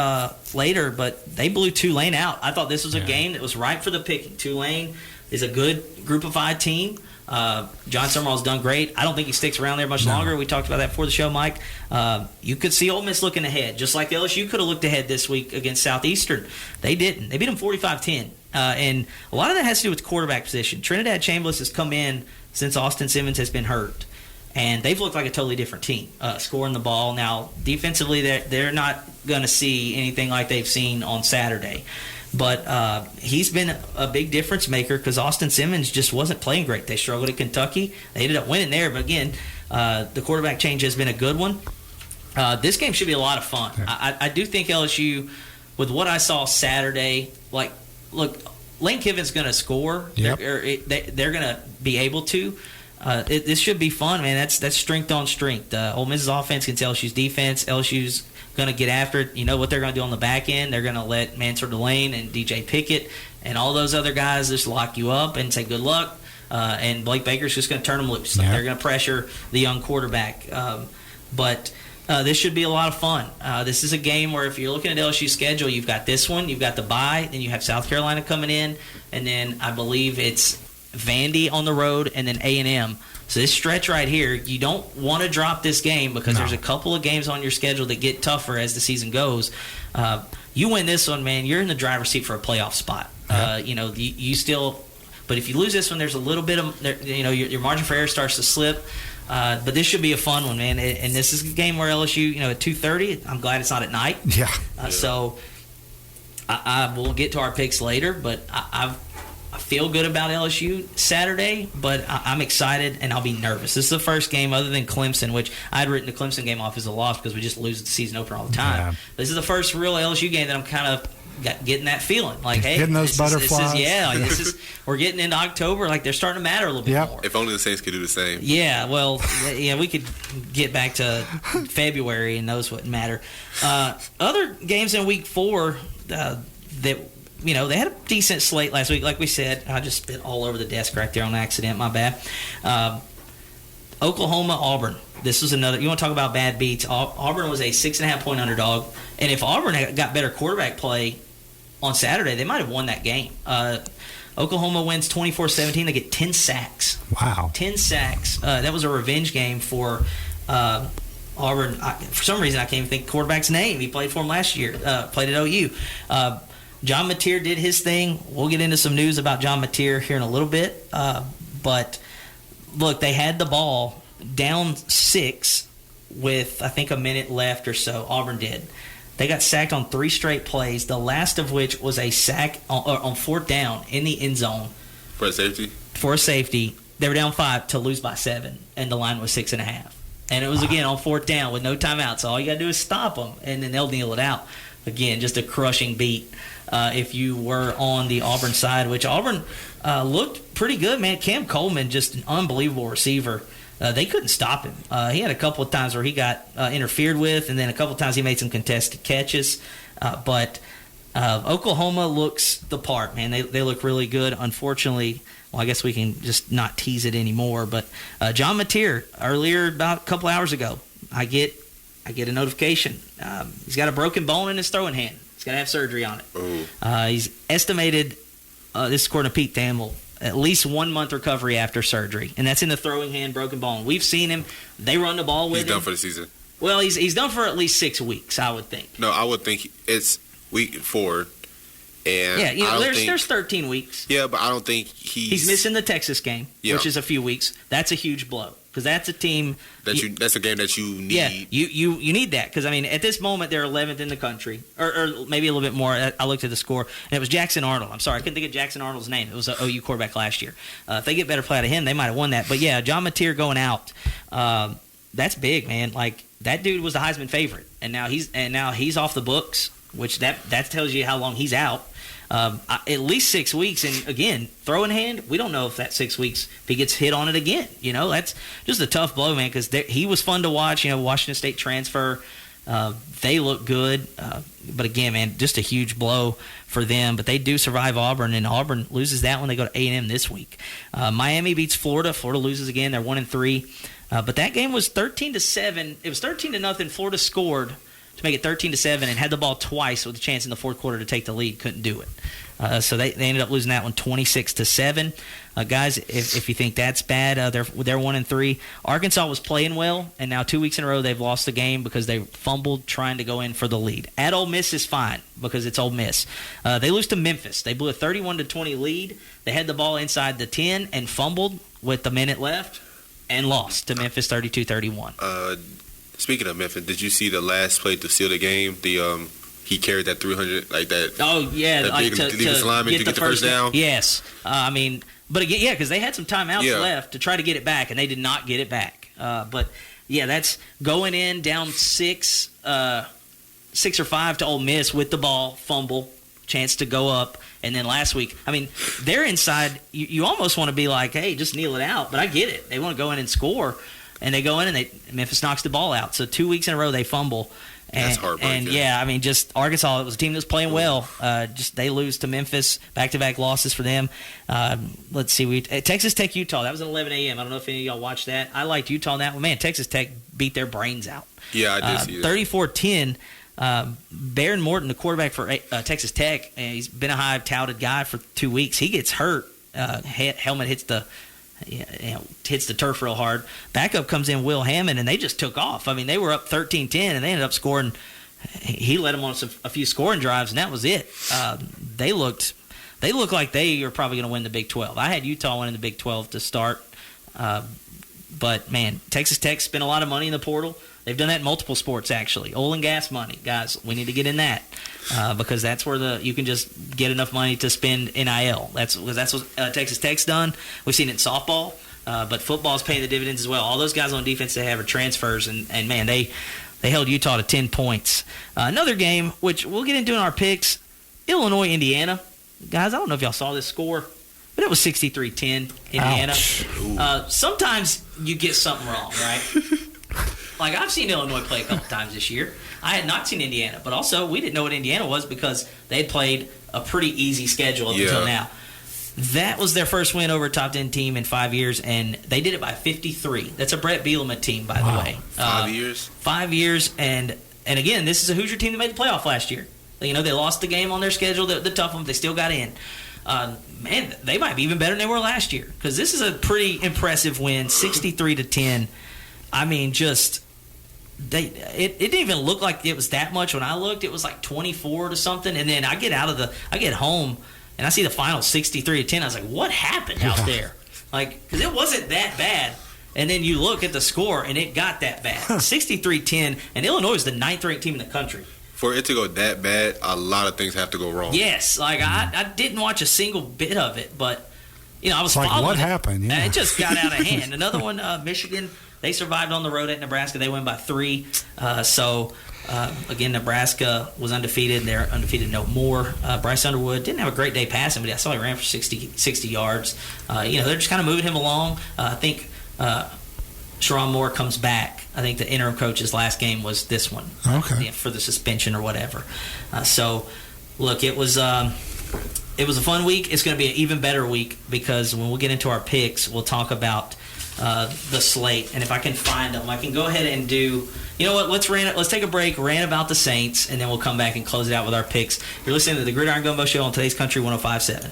later, but they blew Tulane out. I thought this was a game that was ripe for the picking. Tulane is a good Group of 5 team. John Summerall's done great. I don't think he sticks around there much longer. We talked about that before the show, Mike. You could see Ole Miss looking ahead, just like LSU could have looked ahead this week against Southeastern. They didn't. They beat them 45-10. And a lot of that has to do with quarterback position. Trinidad Chambliss has come in since Austin Simmons has been hurt, and they've looked like a totally different team, scoring the ball. Now, defensively, they're not going to see anything like they've seen on Saturday. But he's been a big difference maker because Austin Simmons just wasn't playing great. They struggled at Kentucky. They ended up winning there. But, again, the quarterback change has been a good one. This game should be a lot of fun. I do think LSU, with what I saw Saturday, like, look, Lane Kiffin's going to score. Yep. They're going to be able to. This should be fun, man. That's strength on strength. Ole Miss's offense against LSU's defense. LSU's going to get after it. You know what they're going to do on the back end. They're going to let Mansour Delane and DJ Pickett and all those other guys just lock you up and say good luck. And Blake Baker's just going to turn them loose. They're going to pressure the young quarterback. But this should be a lot of fun. This is a game where if you're looking at LSU's schedule, you've got this one, you've got the bye, then you have South Carolina coming in, and then I believe it's Vandy on the road, and then A&M. So this stretch right here, you don't want to drop this game because there's a couple of games on your schedule that get tougher as the season goes. You win this one, man, you're in the driver's seat for a playoff spot. You still – but if you lose this one, there's a little bit of – your margin for error starts to slip. But this should be a fun one, man. And this is a game where LSU, at 2:30, I'm glad it's not at night. Yeah. So I will get to our picks later, but I feel good about LSU Saturday, but I'm excited and I'll be nervous. This is the first game other than Clemson, which I had written the Clemson game off as a loss because we just lose the season opener all the time. Yeah. This is the first real LSU game that I'm kind of getting that feeling. Like, hey, getting those butterflies. We're getting into October. Like, they're starting to matter a little bit more. If only the Saints could do the same. Yeah, well, we could get back to February and those wouldn't matter. Other games in Week 4 that they had a decent slate last week. Like we said, I just spit all over the desk right there on accident. My bad. Oklahoma, Auburn. This was another. You want to talk about bad beats? Auburn was a 6.5-point underdog, and if Auburn had got better quarterback play on Saturday, they might have won that game. Oklahoma wins 24-17. They get 10 sacks. Wow. 10 sacks. That was a revenge game for Auburn. For some reason, I can't even think quarterback's name. He played for him last year. Played at OU. John Mateer did his thing. We'll get into some news about John Mateer here in a little bit. But, look, they had the ball down 6 with, I think, a minute left or so. Auburn did. They got sacked on 3 straight plays, the last of which was a sack on 4th down in the end zone. For a safety? For a safety. They were down 5 to lose by 7, and the line was 6.5. And it was, again, on 4th down with no timeout. So all you got to do is stop them, and then they'll kneel it out. Again, just a crushing beat if you were on the Auburn side, which Auburn looked pretty good, man. Cam Coleman, just an unbelievable receiver. They couldn't stop him. He had a couple of times where he got interfered with, and then a couple of times he made some contested catches. But Oklahoma looks the part, man. They look really good. Unfortunately, well, I guess we can just not tease it anymore. But John Mateer, earlier about a couple hours ago, I get a notification. He's got a broken bone in his throwing hand. He's got to have surgery on it. He's estimated, this is according to Pete Thamel, at least 1 month recovery after surgery, and that's in the throwing hand, broken bone. We've seen him. They run the ball with him. He's done for the season. Well, he's done for at least 6 weeks, I would think. No, I would think it's week 4. And there's 13 weeks. Yeah, but I don't think he's missing the Texas game, which is a few weeks. That's a huge blow because that's a team that's a game that you need. Yeah, you need that because at this moment they're 11th in the country, or maybe a little bit more. I looked at the score and it was Jackson Arnold. I'm sorry, I couldn't think of Jackson Arnold's name. It was an OU quarterback last year. If they get better play out of him, they might have won that. But yeah, John Mateer going out, that's big, man. Like that dude was the Heisman favorite, and now he's off the books, which that tells you how long he's out. At least 6 weeks, and again, throwing hand, we don't know if that 6 weeks if he gets hit on it again. That's just a tough blow, man, because he was fun to watch. Washington State transfer, they look good, but again, man, just a huge blow for them. But they do survive Auburn, and Auburn loses that one. They go to A&M this week. Miami beats Florida. Florida loses again. They're 1-3. But that game was 13-7. It was 13-0. Florida scored to make it 13-7 and had the ball twice with a chance in the fourth quarter to take the lead. Couldn't do it. So they ended up losing that one 26-7. Guys, if you think that's bad, they're 1-3. Arkansas was playing well, and now 2 weeks in a row they've lost the game because they fumbled trying to go in for the lead. At Ole Miss is fine because it's Ole Miss. They lose to Memphis. They blew a 31-20 lead. They had the ball inside the 10 and fumbled with a minute left and lost to Memphis 32-31. Speaking of Memphis, did you see the last play to seal the game? He carried that 300 like that. Oh yeah, that like big defensive lineman to get the first down. Yes, but again, yeah, because they had some timeouts left to try to get it back, and they did not get it back. But yeah, that's going in down 6 or 5 to Ole Miss with the ball, fumble, chance to go up, and then last week, I mean, they're inside. You almost want to be like, hey, just kneel it out, but I get it. They want to go in and score, and they go in and Memphis knocks the ball out. So 2 weeks in a row they fumble. That's heartbreaking. And yeah, I mean, just Arkansas, it was a team that was playing well. Just they lose to Memphis, back-to-back losses for them. Let's see, Texas Tech, Utah. That was at 11 a.m. I don't know if any of y'all watched that. I liked Utah in that one. Man, Texas Tech beat their brains out. Yeah, I did see that. 34-10. Baron Morton, the quarterback for Texas Tech, and he's been a high-touted guy for 2 weeks. He gets hurt. Helmet hits the turf real hard. Backup comes in, Will Hammond, and they just took off. I mean, they were up 13-10, and they ended up scoring. He led them on a few scoring drives, and that was it. They looked like they are probably going to win the Big 12. I had Utah winning the Big 12 to start. But, man, Texas Tech spent a lot of money in the portal. They've done that in multiple sports, actually. Oil and gas money. Guys, we need to get in that because that's where you can just get enough money to spend NIL. That's what Texas Tech's done. We've seen it in softball, but football's paying the dividends as well. All those guys on defense they have are transfers, and man, they held Utah to 10 points. Another game, which we'll get into in our picks, Illinois-Indiana. Guys, I don't know if y'all saw this score, but it was 63-10, Indiana. Sometimes you get something wrong, right? Like, I've seen Illinois play a couple times this year. I had not seen Indiana, but also we didn't know what Indiana was because they had played a pretty easy schedule up until now. That was their first win over a top 10 team in 5 years, and they did it by 53. That's a Brett Bielema team, by the way. 5 years? 5 years, and again, this is a Hoosier team that made the playoff last year. You know, they lost the game on their schedule, the tough one, but they still got in. Man, they might be even better than they were last year because this is a pretty impressive win, 63-10. I mean, just it didn't even look like it was that much when I looked. It was like 24 to something, and then I get home and I see the final 63-10. I was like, what happened out there? Like, because it wasn't that bad. And then you look at the score, and it got that bad, 63-10. And Illinois is the 9th-ranked team in the country. For it to go that bad, a lot of things have to go wrong. Yes, like I didn't watch a single bit of it, but I was following. What happened? Yeah. It just got out of hand. Another one, Michigan. They survived on the road at Nebraska. They win by 3. Again, Nebraska was undefeated. They're undefeated no more. Bryce Underwood didn't have a great day passing, but I saw he ran for 60 yards. They're just kind of moving him along. I think Sharon Moore comes back. I think the interim coach's last game was this one. Okay. For the suspension or whatever. Look, it was a fun week. It's going to be an even better week because when we get into our picks, we'll talk about the slate, and if I can find them, I can go ahead and do. You know what? Let's take a break, rant about the Saints, and then we'll come back and close it out with our picks. You're listening to the Gridiron Gumbo Show on today's Country 105.7.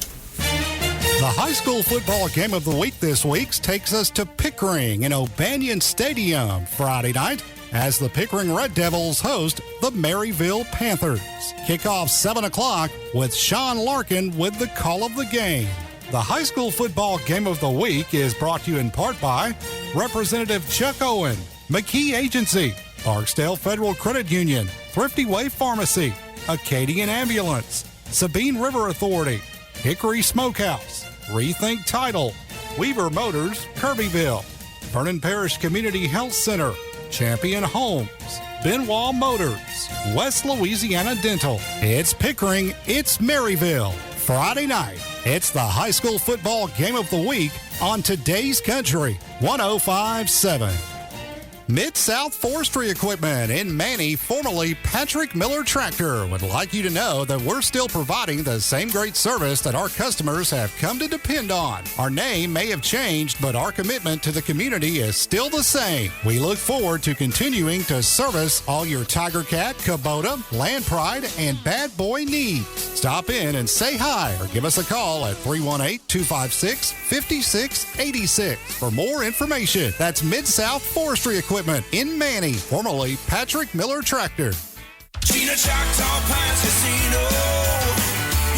The high school football game of the week this week takes us to Pickering in O'Banion Stadium Friday night as the Pickering Red Devils host the Maryville Panthers. Kickoff 7 o'clock with Sean Larken with the call of the game. The high school football game of the week is brought to you in part by Representative Chuck Owen, McKee Agency, Barksdale Federal Credit Union, Thrifty Way Pharmacy, Acadian Ambulance, Sabine River Authority, Hickory Smokehouse, Rethink Title, Weaver Motors, Kirbyville, Vernon Parish Community Health Center, Champion Homes, Benoit Motors, West Louisiana Dental. It's Pickering, it's Maryville. Friday night, it's the high school football game of the week on today's Country 105.7. Mid-South Forestry Equipment in Manny, formerly Patrick Miller Tractor, would like you to know that we're still providing the same great service that our customers have come to depend on. Our name may have changed, but our commitment to the community is still the same. We look forward to continuing to service all your Tiger Cat, Kubota, Land Pride, and Bad Boy needs. Stop in and say hi or give us a call at 318-256-5686 for more information. That's Mid-South Forestry Equipment in Manny, formerly Patrick Miller Tractor. Gina Choctaw Pines Casino,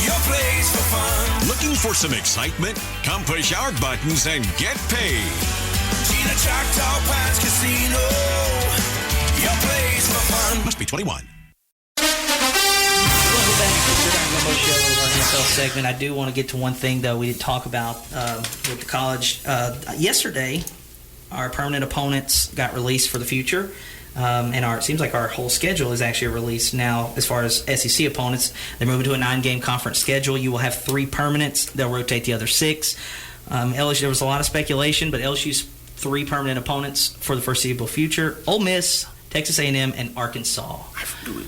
your place for fun. Looking for some excitement? Come push our buttons and get paid. Gina Choctaw Pines Casino, your place for fun. Must be 21. Welcome back to the Gridiron Gumbo Show, our NFL segment. I do want to get to one thing, though, we didn't talk about with the college. Yesterday, our permanent opponents got released for the future, and it seems like our whole schedule is actually released now as far as SEC opponents. They're moving to a 9-game conference schedule. You will have 3 permanents. They'll rotate the other 6. LSU, there was a lot of speculation, but LSU's 3 permanent opponents for the foreseeable future: Ole Miss, Texas A&M, and Arkansas.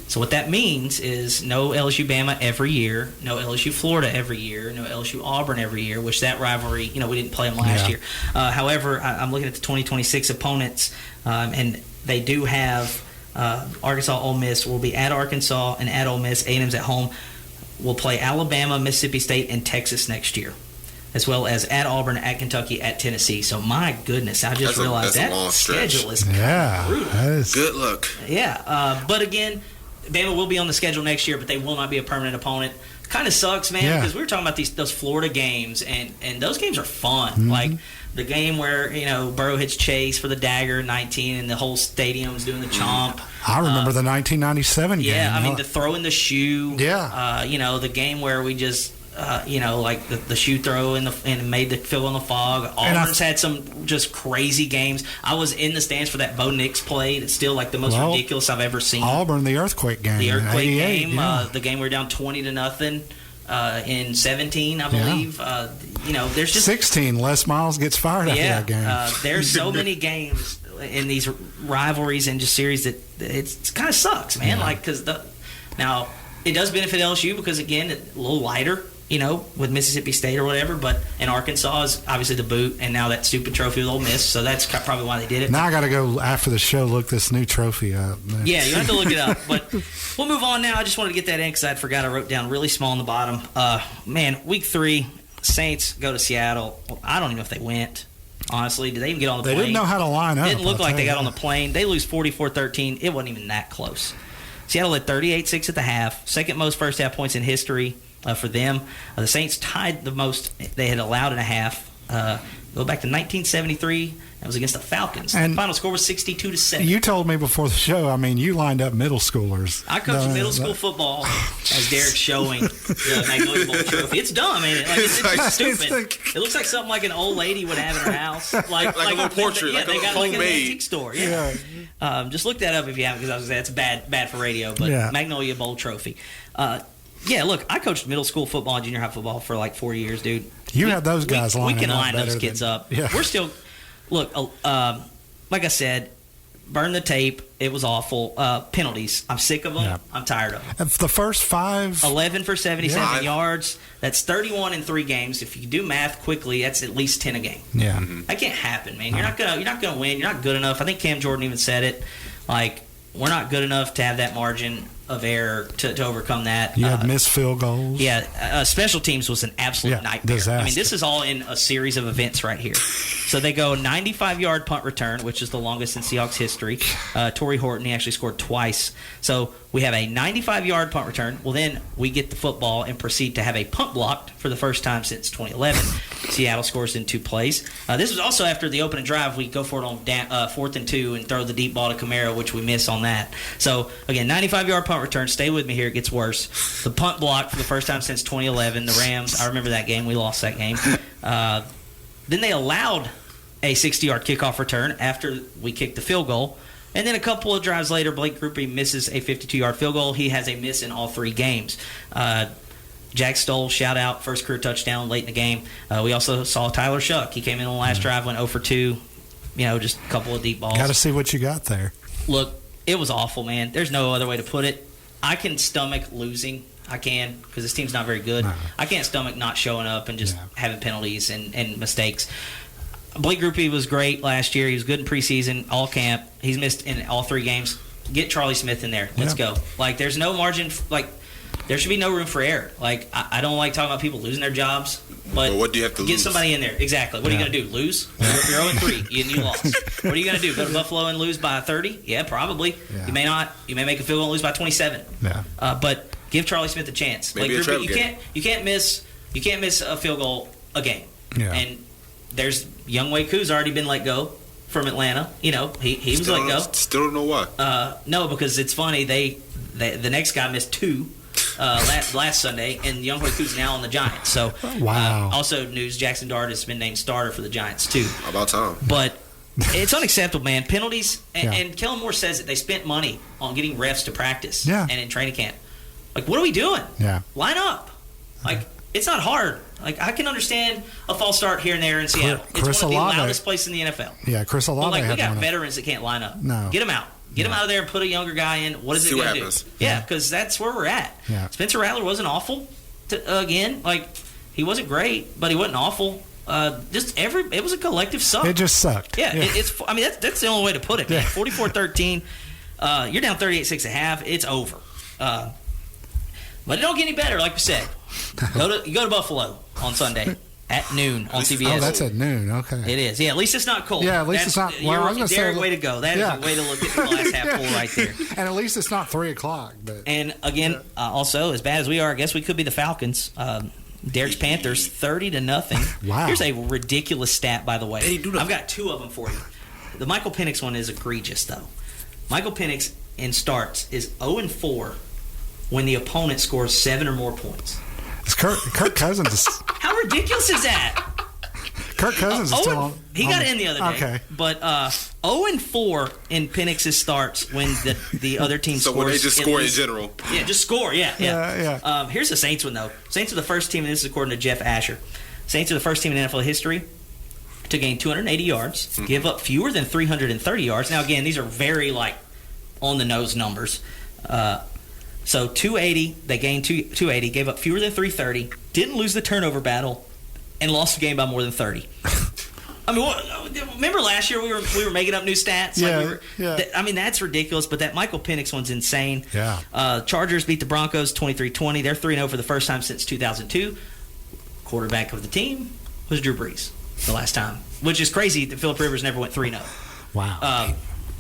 So what that means is no LSU Bama every year, no LSU Florida every year, no LSU Auburn every year, which that rivalry, we didn't play them last year. However, I'm looking at the 2026 opponents, and they do have Arkansas, Ole Miss will be at Arkansas and at Ole Miss. A&M's at home. We'll play Alabama, Mississippi State, and Texas next year, as well as at Auburn, at Kentucky, at Tennessee. So, my goodness, I just realized that schedule is brutal. Good luck. Yeah, but again, Bama will be on the schedule next year, but they will not be a permanent opponent. Kind of sucks, man, because we were talking about those Florida games, and those games are fun. Mm-hmm. Like the game where, Burrow hits Chase for the dagger 19 and the whole stadium's doing the chomp. I remember the 1997 game. Yeah, I mean, the throw in the shoe. Yeah. The game where we just like the shoe throw and made the field goal in the fog. Auburn's had some just crazy games. I was in the stands for that Bo Nix play. It's still like the most ridiculous I've ever seen. Auburn, the earthquake game. The earthquake game. Yeah. The game we were down 20-0 in 17, I believe. There's just 16. Les Miles gets fired after that game. There's so many games in these rivalries and just series that it kind of sucks, man. Yeah. Now it does benefit LSU because again, it's a little lighter. With Mississippi State or whatever, and Arkansas is obviously the boot, and now that stupid trophy with Ole Miss, so that's probably why they did it. Now I got to go after the show look this new trophy up. Yeah, you have to look it up, but we'll move on now. I just wanted to get that in because I forgot I wrote down really small on the bottom. Week 3, Saints go to Seattle. Well, I don't even know if they went. Honestly, did they even get on the plane? They didn't know how to line up. It didn't look like they got on the plane. They lose 44-13. It wasn't even that close. Seattle had 38-6 at the half, second most first half points in history. For them, the Saints tied the most they had allowed in a half. Go back to 1973. That was against the Falcons. And the final score was 62-7. You told me before the show. You lined up middle schoolers. I coached middle school football as Derrick's showing the Magnolia Bowl trophy. It's dumb, ain't it? It's just stupid. It looks like something like an old lady would have in her house, like a little portrait. Yeah, they got like an antique store. Yeah. Just look that up if you haven't, because I was that's bad for radio. But Magnolia Bowl trophy. Yeah, look, I coached middle school football and junior high football for like 4 years, dude. You had those guys lining up. We can line those kids up. Yeah. We're still, look, like I said, burn the tape. It was awful. Penalties. I'm sick of them. Yeah. I'm tired of them. The first 5. 11 for 77 yards. That's 31 in 3 games. If you do math quickly, that's at least 10 a game. Yeah. Mm-hmm. That can't happen, man. You're not gonna win. You're not good enough. I think Cam Jordan even said it. Like, we're not good enough to have that margin of error to overcome that. You had missed field goals. Yeah, special teams was an absolute nightmare. Disaster. This is all in a series of events right here. So they go 95-yard punt return, which is the longest in Seahawks history. Torrey Horton, he actually scored twice. So we have a 95-yard punt return. Well, then we get the football and proceed to have a punt blocked for the first time since 2011. Seattle scores in 2 plays. This was also after the opening drive. We go for it on 4th and 2 and throw the deep ball to Camaro, which we miss on that. So, again, 95-yard punt return. Stay with me here. It gets worse. The punt block for the first time since 2011. The Rams, I remember that game. We lost that game. Then they allowed a 60-yard kickoff return after we kicked the field goal. And then a couple of drives later, Blake Grupe misses a 52-yard field goal. He has a miss in all 3 games. Jack Stoll, shout out, first career touchdown late in the game. We also saw Tyler Shuck. He came in on the last drive, went 0 for 2. just a couple of deep balls. Got to see what you got there. Look, it was awful, man. There's no other way to put it. I can stomach losing. I can, because this team's not very good. No. I can't stomach not showing up and just having penalties and mistakes. Blake Grupe was great last year. He was good in preseason, all camp. He's missed in all 3 games. Get Charlie Smith in there. Let's go. Like, there's no margin. There should be no room for error. Like, I don't like talking about people losing their jobs, but what do you have to get lose? somebody in there. Exactly. What are you going to do? Lose? You're 0-3. You lost. What are you going to do? Go to Buffalo and lose by 30? Yeah, probably. Yeah. You may not. You may make a field goal and lose by 27. Yeah. But give Charlie Smith a chance. Maybe Like, a trap you can't miss a field goal a game. Yeah. And there's Young Wei Koo's already been let go from Atlanta. He was let go. Still don't know why. No, because it's funny. The next guy missed 2 last Sunday, and Young Wei Koo's now on the Giants. So Wow. Also news: Jackson Dart has been named starter for the Giants too. About time. But it's unacceptable, man. Penalties, Yeah. and Kellen Moore says that they spent money on getting refs to practice Yeah. and in training camp. Like, what are we doing? Yeah. Line up. Like, it's not hard. Like, I can understand a false start here and there in Seattle. Chris It's one of the Olave. loudest places in the NFL. Yeah, Chris Olave But, like, we had got one. veterans that can't line up. No. Get them out. Get them out of there and put a younger guy in. What is it See going what to do? happens. Yeah, because that's where we're at. Yeah. Spencer Rattler wasn't awful. Again, like, he wasn't great, but he wasn't awful. It was a collective suck. It just sucked. Yeah, that's the only way to put it, man. 44-13. You're down 38-6 at half. It's over. But it don't get any better, like we said. You go to Buffalo on Sunday at noon on CBS. Oh, that's at noon. Okay. It is. Yeah, at least it's not cold. Yeah, at least it's not. Well, I was going to say. Derrick, way to go. That is a way to look at the glass half full right there. And at least it's not 3 o'clock. But And again, also, as bad as we are, I guess we could be the Falcons. Derrick's Panthers, 30-0. Wow. Here's a ridiculous stat, by the way. They didn't do nothing. I've got 2 of them for you. The Michael Penix one is egregious, though. Michael Penix in starts is 0-4 when the opponent scores 7 or more points. it's Kirk Cousins. How ridiculous is that? Kirk Cousins is still on. He got in the other day. Okay. But 0-4 in Penix's starts when the other team So scores. when they just at score in least- general. Yeah, just score. Yeah. Yeah. Here's the Saints one, though. Saints are the first team, and this is according to Jeff Asher. Saints are the first team in NFL history to gain 280 yards, give up fewer than 330 yards. Now, again, these are very, on-the-nose numbers. So 280, they gained 280, gave up fewer than 330, didn't lose the turnover battle, and lost the game by more than 30. I mean, remember last year we were making up new stats? Yeah. I mean, that's ridiculous, but that Michael Penix one's insane. Yeah. Chargers beat the Broncos 23-20. They're 3-0 for the first time since 2002. Quarterback of the team was Drew Brees the last time, which is crazy that Phillip Rivers never went 3-0. Wow.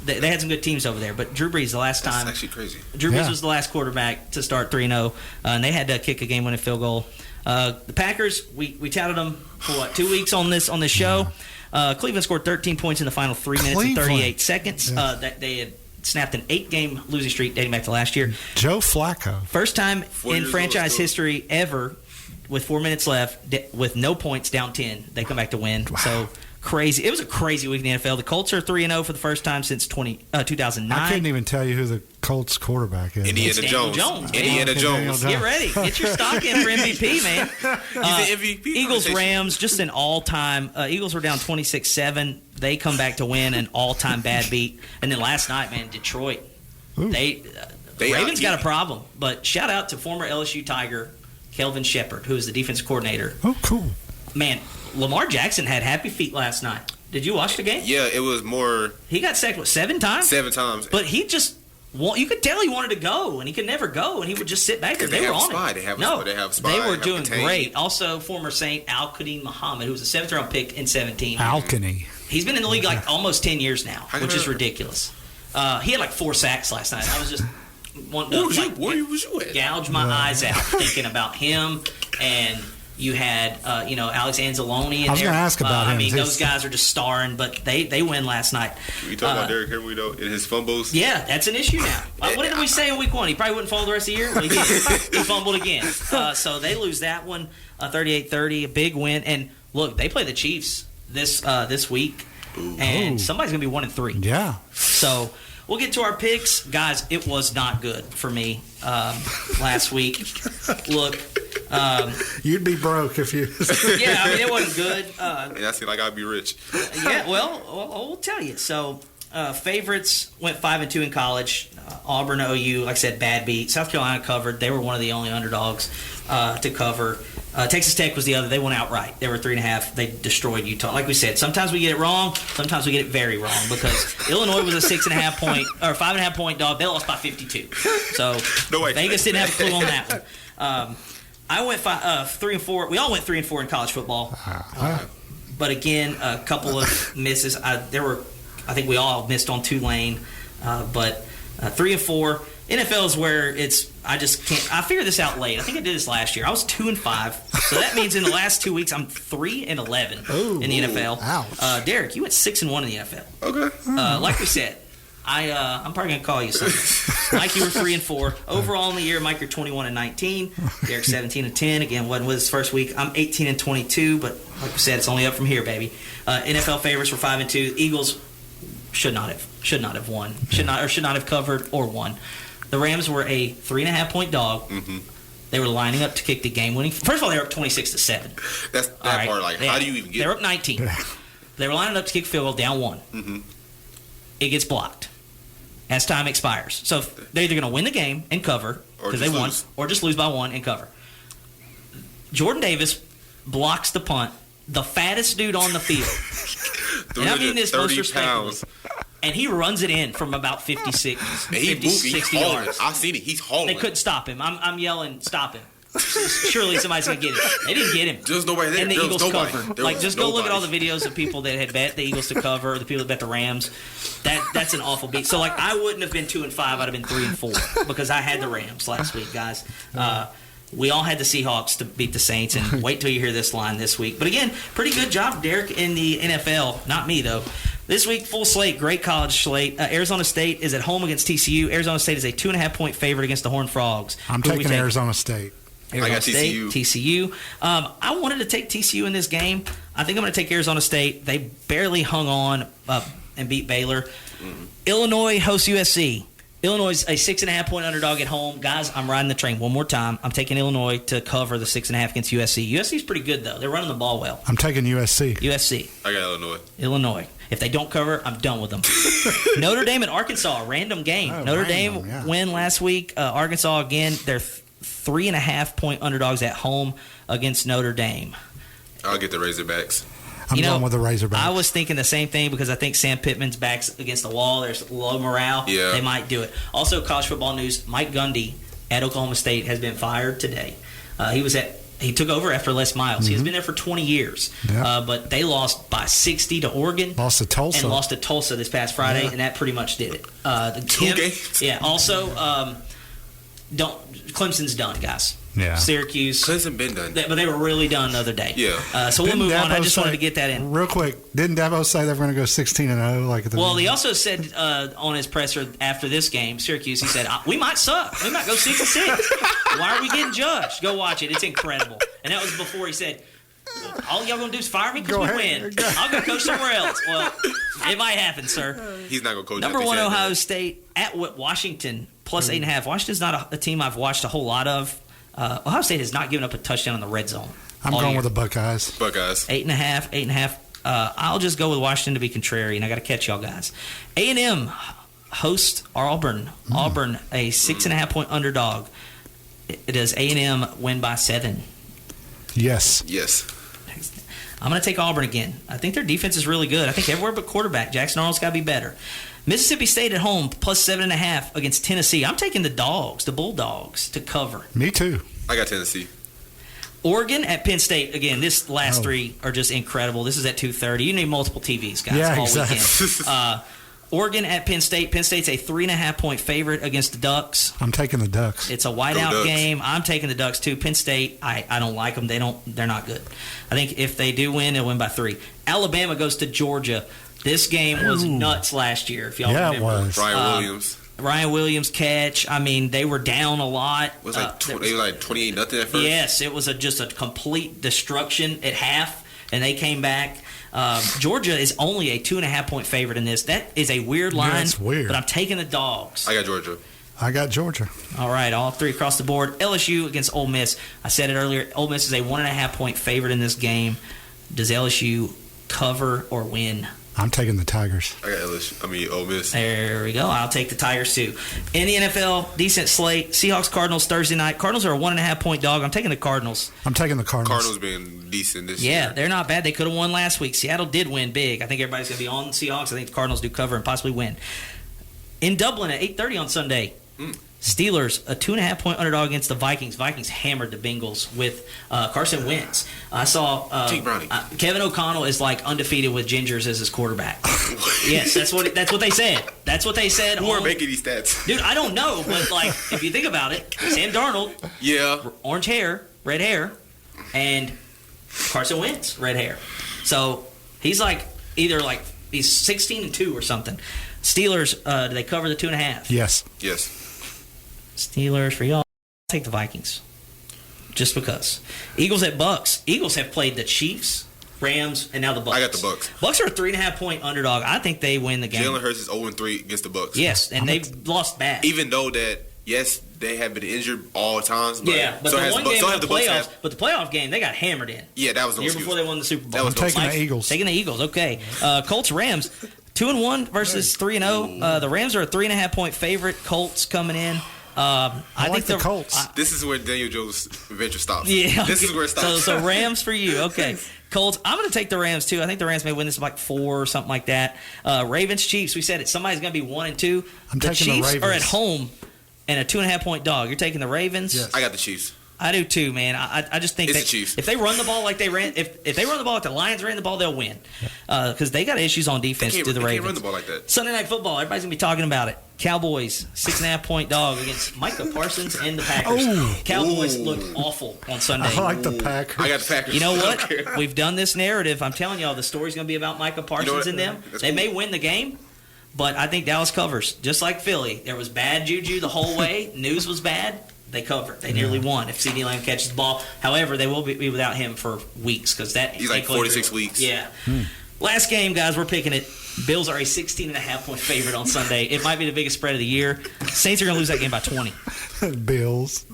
They had some good teams over there, but Drew Brees the last time. That's actually crazy. Drew Brees was the last quarterback to start 3-0, and they had to kick a game-winning field goal. The Packers, we touted them for 2 weeks on this show. Cleveland scored 13 points in the final 3 minutes and 38 seconds. Yeah. That they had snapped an 8-game losing streak dating back to last year. Joe Flacco. First time 4 in years franchise old. history ever with 4 minutes left, with no points, down 10. They come back to win. Wow. So crazy. It was a crazy week in the NFL. The Colts are 3-0 for the first time since 2009. I couldn't even tell you who the Colts quarterback is. Indiana It's Daniel Jones. Jones, man. Indiana Okay, Jones. Daniel Get ready. Get your stock in for MVP, man. He's an MVP. Eagles, conversation. Rams, just an all-time. Eagles were down 26-7. They come back to win an all-time bad beat. And then last night, man, Detroit. Ooh. They Ravens got a problem. But shout out to former LSU Tiger Kelvin Shepard, who is the defensive coordinator. Oh, cool. Man, Lamar Jackson had happy feet last night. Did you watch the game? Yeah, it was more He got sacked, 7 times? 7 times. But he just, you could tell he wanted to go, and he could never go, and he would just sit back there. They They were have on Spy. it. They have no, Spy. they They were have doing Contain. great. Also, former Saint Al-Qadim Muhammad, who was a 7th-round pick in 17. Alkany. He's been in the league almost 10 years now, How which come- is ridiculous. He had 4 sacks last night. I was just wanting to Where was you at? gouge my eyes out thinking about him. And you had Alex Anzalone in there. I was gonna ask about him. I mean, His- those guys are just starring, but they win last night. We talk about Derrick Henry though in his fumbles. Yeah, that's an issue now. What did we say in week 1? He probably wouldn't fall the rest of the year. Well, he did. He fumbled again. So they lose that one, 38-30, a big win. And look, they play the Chiefs this week, and somebody's gonna be 1-3. Yeah. So we'll get to our picks, guys. It was not good for me last week. Look, You'd be broke if you. Yeah, I mean, it wasn't good. And I seem like I'd be rich. Yeah, well, we'll tell you. So, favorites went 5-2 in college. Auburn, OU, like I said, bad beat. South Carolina covered. They were one of the only underdogs to cover. Texas Tech was the other. They went outright. They were 3.5. They destroyed Utah. Like we said, sometimes we get it wrong. Sometimes we get it very wrong because Illinois was a 6.5 point or 5.5 point dog. They lost by 52. So No way. Vegas didn't have a clue on that one. I went 3-4. We all went 3-4 in college football. But again, a couple of misses. I think we all missed on Tulane. But 3-4. NFL is where I just can't. I figured this out late. I think I did this last year. I was 2-5, so that means in the last 2 weeks I'm 3-11 in the NFL. Ouch. Derrick, you went 6-1 in the NFL. Okay. Like we said, I'm probably gonna call you something. Mike, you were 3-4 overall in the year. Mike, you're 21-19. Derrick 17-10. Again, wasn't with his first week. I'm 18-22, but like we said, it's only up from here, baby. NFL favorites were 5-2. Eagles should not have won. Should not have covered or won. The Rams were a 3.5 point dog. Mm-hmm. They were lining up to kick the game-winning. First of all, they were up 26-7. That's that All right. part. Like, how do you even get? They were up 19. They were lining up to kick field goal down 1. Mm-hmm. It gets blocked as time expires. So they're either going to win the game and cover because they won, or just lose by 1 and cover. Jordan Davis blocks the punt. The fattest dude on the field. And I mean this most respectfully. And he runs it in from about 56, 60 yards. I've seen it. He's hauling. They couldn't stop him. I'm yelling, stop him. Surely somebody's going to get it. They didn't get him. There's nobody there. And the There Eagles was nobody. covered. There Like, was just go look at all nobody. the videos of people that had bet the Eagles to cover, or the people that bet the Rams. That's an awful beat. So, like, I wouldn't have been 2-5. I'd have been 3-4 because I had the Rams last week, guys. We all had the Seahawks to beat the Saints, and wait till you hear this line this week. But again, pretty good job, Derrick, in the NFL. Not me, though. This week, full slate, great college slate. Arizona State is at home against TCU. Arizona State is a 2.5 point favorite against the Horned Frogs. I'm taking Arizona State. Arizona I got State, TCU. I wanted to take TCU in this game. I think I'm going to take Arizona State. They barely hung on and beat Baylor. Mm-hmm. Illinois hosts USC. Illinois is a 6.5 point underdog at home. Guys, I'm riding the train one more time. I'm taking Illinois to cover the 6.5 against USC. USC's pretty good, though. They're running the ball well. I'm taking USC. USC. I got Illinois. Illinois. If they don't cover, I'm done with them. Notre Dame and Arkansas, random game. Notre Dame win last week. Arkansas, again, they're 3.5 point underdogs at home against Notre Dame. I'll get the Razorbacks. I'm going with the Razorbacks. I was thinking the same thing because I think Sam Pittman's back's against the wall. There's low morale. Yeah. They might do it. Also, college football news, Mike Gundy at Oklahoma State has been fired today. He took over after Les Miles. He's been there for 20 years. Yeah. But they lost by 60 to Oregon. Lost to Tulsa. And lost to Tulsa this past Friday, and that pretty much did it. Two games? Yeah. Also, Clemson's done, guys. Yeah. Syracuse. Clemson been done. But they were really done the other day. Yeah. So we'll Didn't move on. I Dabo just wanted to get that in. Real quick, didn't Dabo say they were going to go 16-0? Like at the Well, he also said on his presser after this game, Syracuse, he said, we might suck. We might go 6-6. Why are we getting judged? Go watch it. It's incredible. And that was before he said, all y'all going to do is fire me because we win. I'll go coach somewhere else. Well, it might happen, sir. He's not going to coach. Number 1, Ohio State at Washington, plus 8.5. Washington's not a team I've watched a whole lot of. Ohio State has not given up a touchdown in the red zone. I'm going with the Buckeyes. 8.5. I'll just go with Washington to be contrary, and I got to catch y'all guys. A&M hosts Auburn. Auburn, a 6.5 point underdog. Does A&M win by 7? Yes. I'm going to take Auburn again. I think their defense is really good. I think everywhere but quarterback. Jackson Arnold's got to be better. Mississippi State at home, plus 7.5 against Tennessee. I'm taking the Bulldogs, to cover. Me too. I got Tennessee. Oregon at Penn State. Again, this last three are just incredible. This is at 2:30. You need multiple TVs, guys, all weekend. Oregon at Penn State. Penn State's a 3.5 point favorite against the Ducks. I'm taking the Ducks. It's a whiteout game. I'm taking the Ducks too. Penn State, I don't like them. They're not good. I think if they do win, they'll win by 3. Alabama goes to Georgia. This game was nuts last year, if y'all remember. It was. Ryan Williams catch. I mean, they were down a lot. It was like they were like 28-0 at first. Yes, it was just a complete destruction at half, and they came back. Georgia is only a 2.5 point favorite in this. That is a weird line. That's weird. But I'm taking the Dogs. I got Georgia. I got Georgia. All right, all three across the board. LSU against Ole Miss. I said it earlier. Ole Miss is a 1.5-point favorite in this game. Does LSU cover or win? I'm taking the Tigers. I got Ole Miss. There we go. I'll take the Tigers too. In the NFL, decent slate. Seahawks, Cardinals Thursday night. Cardinals are a 1.5-point dog. I'm taking the Cardinals. I'm taking the Cardinals. Cardinals been decent this year. Yeah, they're not bad. They could have won last week. Seattle did win big. I think everybody's going to be on the Seahawks. I think the Cardinals do cover and possibly win. In Dublin at 8:30 on Sunday, Steelers, a 2.5-point underdog against the Vikings. Vikings hammered the Bengals with Carson Wentz. I saw Kevin O'Connell is like undefeated with Gingers as his quarterback. Yes, that's what they said. That's what they said. Who are making these stats? Dude, I don't know, but like if you think about it, Sam Darnold, orange hair, red hair, and Carson Wentz, red hair. So he's like he's 16-2 or something. Steelers, do they cover the 2.5? Yes. Steelers for y'all. Take the Vikings. Just because. Eagles at Bucks. Eagles have played the Chiefs, Rams, and now the Bucks. I got the Bucks. Bucks are a 3.5-point underdog. I think they win the game. Jalen Hurts is 0-3 against the Bucks. Yes, and they've lost bad. Even though that, yes, they have been injured all times. But but so the one game in the playoffs, but the playoff game, they got hammered in. Yeah, that was the year before they won the Super Bowl. That was taking the Eagles. Taking the Eagles, okay. Colts, Rams, 2-1 versus 3-0. The Rams are a 3.5-point favorite. Colts coming in. I think the Colts. This is where Daniel Jones' venture stops. Yeah, this is where it stops. So Rams for you, okay. Colts, I'm going to take the Rams too. I think the Rams may win this by like 4 or something like that. Ravens, Chiefs. We said it. Somebody's going to be 1-2. I'm the taking Chiefs the Ravens. are at home and a 2.5-point dog. You're taking the Ravens. Yes. I got the Chiefs. I do too, man. I just think It's that the Chiefs. if they run the ball like they ran, if they run the ball like the Lions ran the ball, they'll win. Because they got issues on defense to the They Ravens. can't run the ball like that. Sunday Night Football, everybody's gonna be talking about it. Cowboys, 6.5-point dog against Micah Parsons and the Packers. Cowboys look awful on Sunday. I like the Packers. I got the Packers. You know what? We've done this narrative. I'm telling y'all, the story's going to be about Micah Parsons and them. They may win the game, but I think Dallas covers. Just like Philly. There was bad juju the whole way. News was bad. They covered. They nearly won if CeeDee Lamb catches the ball. However, they will be without him for weeks because he's like 46 weeks. Yeah. Last game, guys, we're picking it. Bills are a 16.5-point favorite on Sunday. It might be the biggest spread of the year. Saints are going to lose that game by 20. Bills.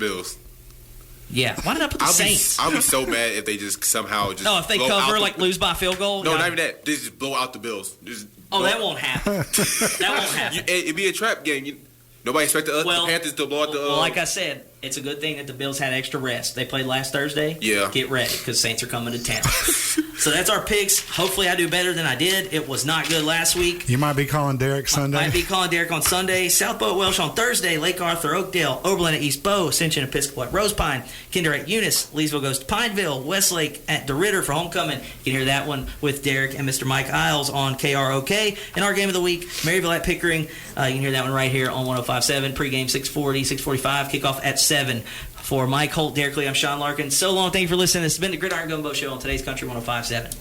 Yeah. Why did I put the Saints? I'll be so mad if they just somehow just. Oh, if they cover, lose by field goal? No, not even that. They just blow out the Bills. That won't happen. That won't happen. It'd be a trap game. Nobody expected the Panthers to blow out the. Well, like I said, it's a good thing that the Bills had extra rest. They played last Thursday. Yeah. Get ready because Saints are coming to town. So that's our picks. Hopefully I do better than I did. It was not good last week. You might be calling Derrick Sunday. Might be calling Derrick on Sunday. South Boat Welsh on Thursday. Lake Arthur, Oakdale, Oberlin at East Bow, Ascension Episcopal at Rose Pine, Kinder at Eunice, Leesville goes to Pineville, Westlake at DeRidder for homecoming. You can hear that one with Derrick and Mr. Mike Isles on KROK. And our game of the week, Maryville at Pickering. You can hear that one right here on 105.7. Pregame 6:40, 6:45. Kickoff at 7. For Mike Holt, Derrick Lee, I'm Sean Larken. So long. Thank you for listening. This has been the Gridiron Gumbo Show on today's Country 105.7.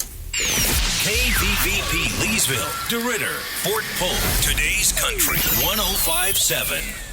KVVP Leesville, DeRidder, Fort Polk, today's Country 105.7.